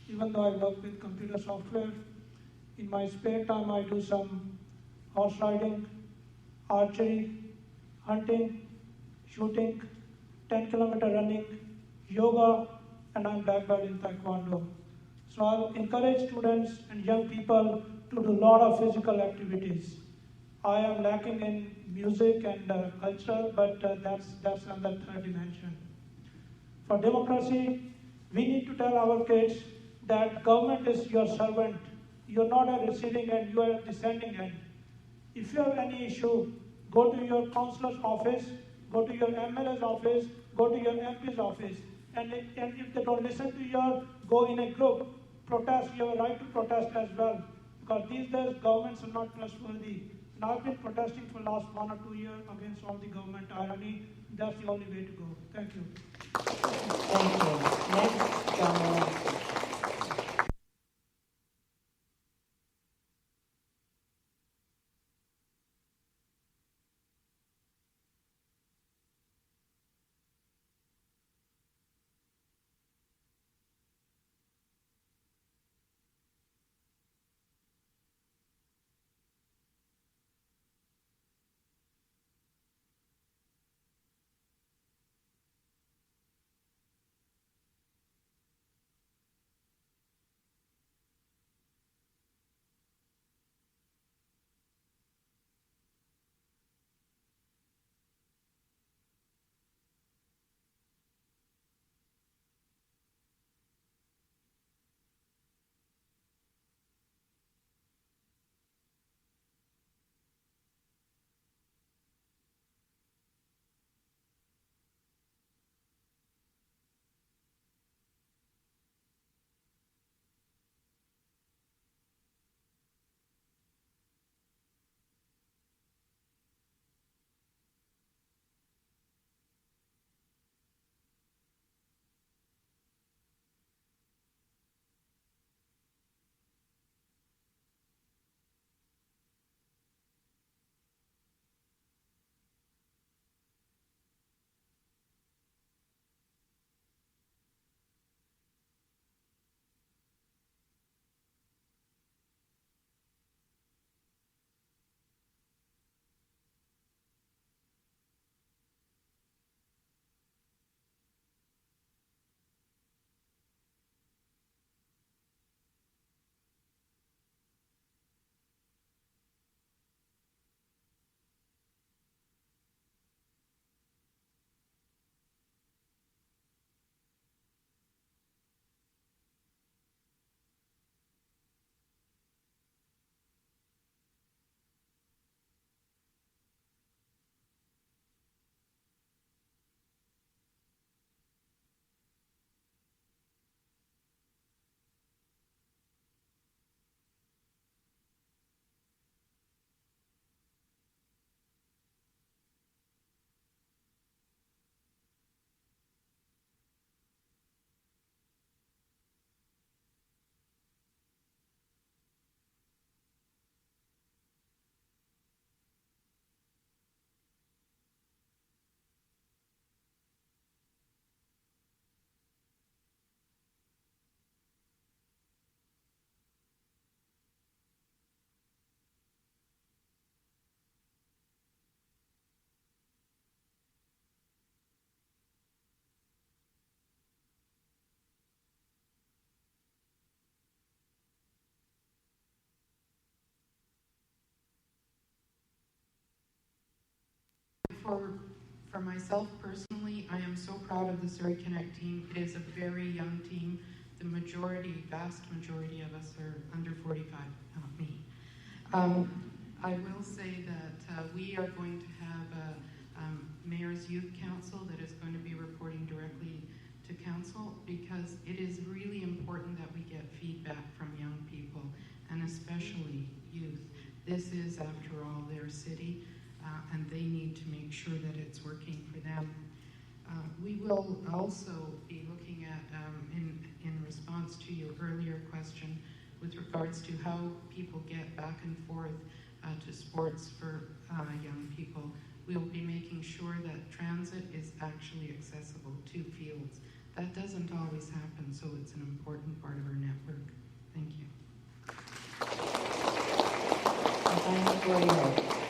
Even though I work with computer software, in my spare time I do some horse riding, archery, hunting, shooting, 10-kilometer running, yoga, and I'm black belt in Taekwondo. So I'll encourage students and young people to do a lot of physical activities. I am lacking in music and culture, but that's on the third dimension. For democracy, we need to tell our kids that government is your servant. You're not a receiving end, you are a descending end. If you have any issue, go to your councillor's office, go to your MLA's office, go to your MP's office. And if they don't listen to you, go in a group, protest. You have a right to protest as well. Because these days, governments are not trustworthy. And I've been protesting for the last 1 or 2 years against all the government tyranny. That's the only way to go. Thank you. Thank you. Next, John. For myself personally, I am so proud of the Surrey Connect team. It is a very young team. The vast majority of us are under 45, not me. I will say that we are going to have a Mayor's Youth Council that is going to be reporting directly to Council, because it is really important that we get feedback from young people, and especially youth. This is, after all, their city. And they need to make sure that it's working for them. We will also be looking at, in response to your earlier question, with regards to how people get back and forth to sports for young people. We'll be making sure that transit is actually accessible to fields, that doesn't always happen, so it's an important part of our network. Thank you. Thank you.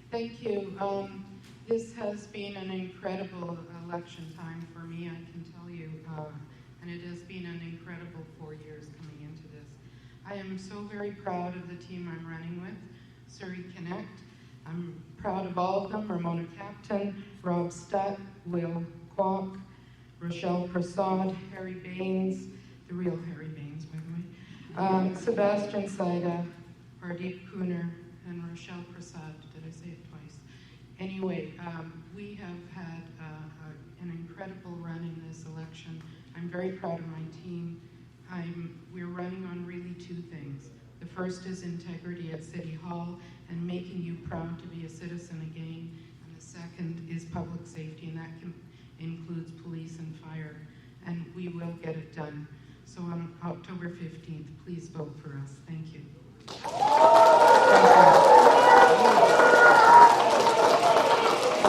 Thank you. This has been an incredible election time for me, I can tell you, and it has been an incredible 4 years coming into this. I am so very proud of the team I'm running with, Surrey Connect. I'm proud of all of them, Ramona Captain, Rob Stutt, Will Kwok, Rochelle Prasad, Harry Baines, the real Harry Baines, by the way, Sebastian Saida, Hardeep Kuner, and Rochelle Prasad. Did I say it twice? Anyway, we have had an incredible run in this election. I'm very proud of my team. We're running on really two things. The first is integrity at City Hall and making you proud to be a citizen again. And the second is public safety, and that includes police and fire. And we will get it done. So on October 15th, please vote for us. Thank you.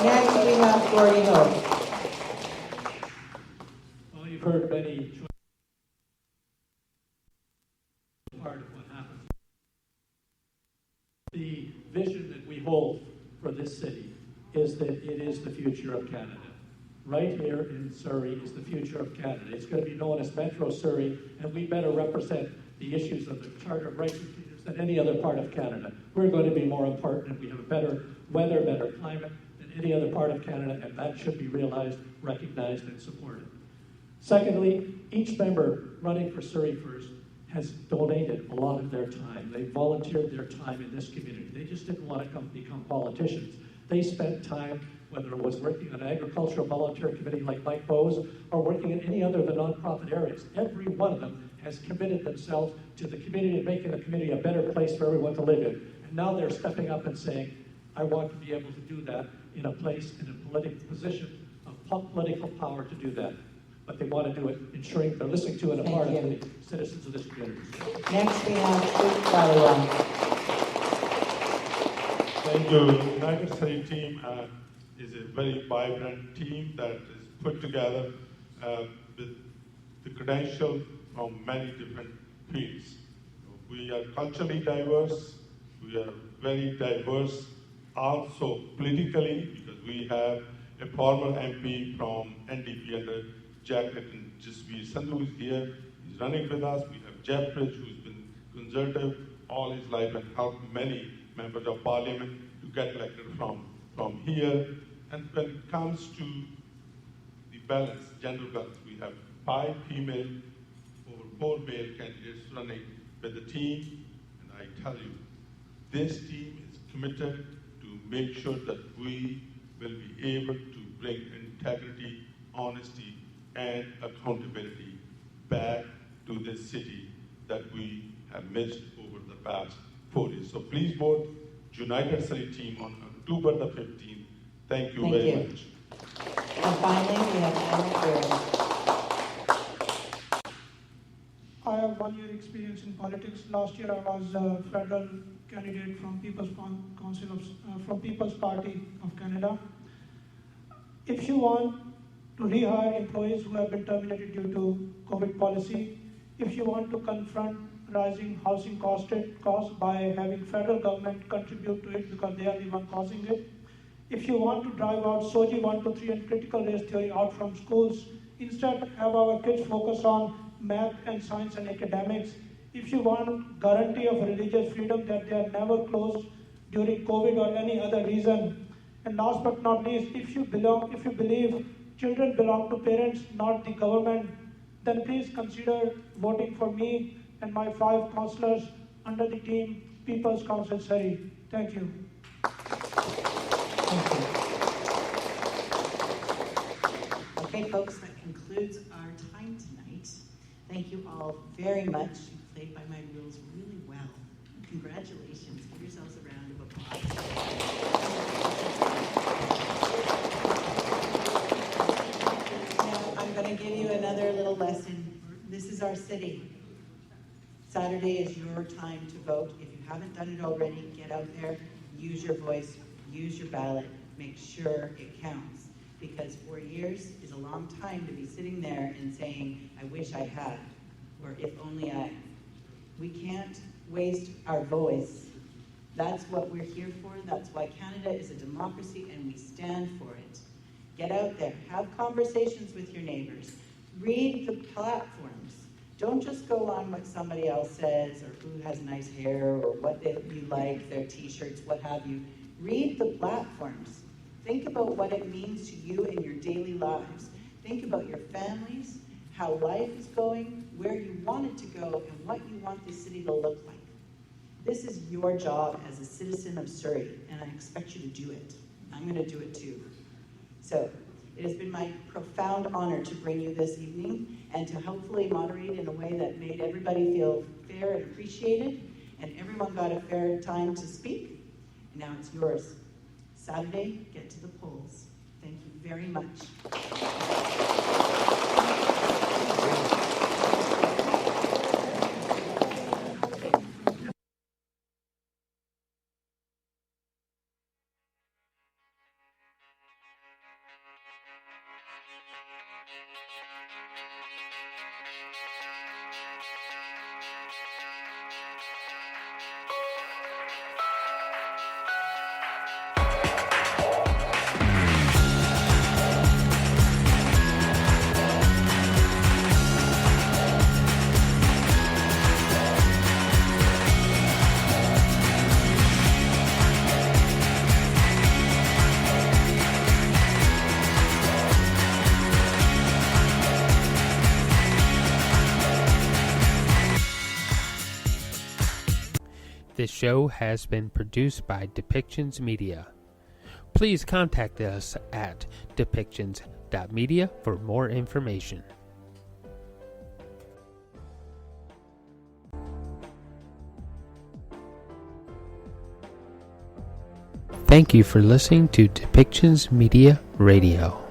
Next, we have Gordy Hope. Well, you've heard many part of what happened. The vision that we hold for this city is that it is the future of Canada. Right here in Surrey is the future of Canada. It's going to be known as Metro Surrey, and we better represent the issues of the Charter of Rights and Freedoms than any other part of Canada. We're going to be more important. We have a better weather, better climate than any other part of Canada, and that should be realized, recognized, and supported. Secondly, each member running for Surrey First has donated a lot of their time. They volunteered their time in this community. They just didn't want to become politicians. They spent time, whether it was working on an agricultural volunteer committee like Mike Bowes, or working in any other of the nonprofit areas. Every one of them has committed themselves to the community and making the community a better place for everyone to live in. And now they're stepping up and saying, I want to be able to do that in a place, in a political position of political power to do that. But they want to do it, ensuring they're listening to and a part of the citizens of this community. Next, we have Luke Cloverdale. Thank you. The United Surrey team is a very vibrant team that is put together with the credentials from many different fields. We are culturally diverse. We are very diverse also politically, because we have a former MP from NDP under Jacket and Jasveer Sandhu is here. He's running with us. We have Jeff Bridge, who's been conservative all his life and helped many members of parliament to get elected from here. And when it comes to the balance, gender balance, we have 5 female, over 4 male candidates running with the team. And I tell you, this team is committed to make sure that we will be able to bring integrity, honesty, and accountability back to this city that we have missed over the past 4 years. So please vote United Surrey team on October the 15th. Thank you very much. And finally, we have Anna. I have 1 year experience in politics. Last year, I was a federal candidate from People's Party of Canada. If you want to rehire employees who have been terminated due to COVID policy, if you want to confront rising housing costs by having federal government contribute to it because they are the one causing it, if you want to drive out SOGI 1 to 3 and critical race theory out from schools, instead have our kids focus on math and science and academics, if you want guarantee of religious freedom that they are never closed during COVID or any other reason, and last but not least, if you believe children belong to parents, not the government, then please consider voting for me and my 5 councillors under the team People's Council Surrey. Thank you. Okay, folks, that concludes our time tonight. Thank you all very much. You played by my rules really well. Congratulations. Give yourselves a round of applause. Now, I'm going to give you another little lesson. This is our city. Saturday is your time to vote. If you haven't done it already, get out there, use your voice, use your ballot, make sure it counts. Because 4 years is a long time to be sitting there and saying, I wish I had, or if only I. We can't waste our voice That's what we're here for. That's why Canada is a democracy, and we stand for it. Get out there. Have conversations with your neighbors. Read the platforms. Don't just go on what somebody else says, or who has nice hair, or what you like, their t-shirts, what have you. Read the platforms. Think about what it means to you in your daily lives. Think about your families, how life is going, where you want it to go, and what you want this city to look like. This is your job as a citizen of Surrey, and I expect you to do it. I'm going to do it too. So, it has been my profound honor to bring you this evening and to hopefully moderate in a way that made everybody feel fair and appreciated, and everyone got a fair time to speak. And now it's yours. Saturday, get to the polls. Thank you very much. This show has been produced by Depictions Media. Please contact us at depictions.media for more information. Thank you for listening to Depictions Media Radio.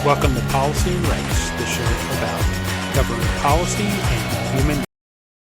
Welcome to Policy and Rights, the show about government policy and human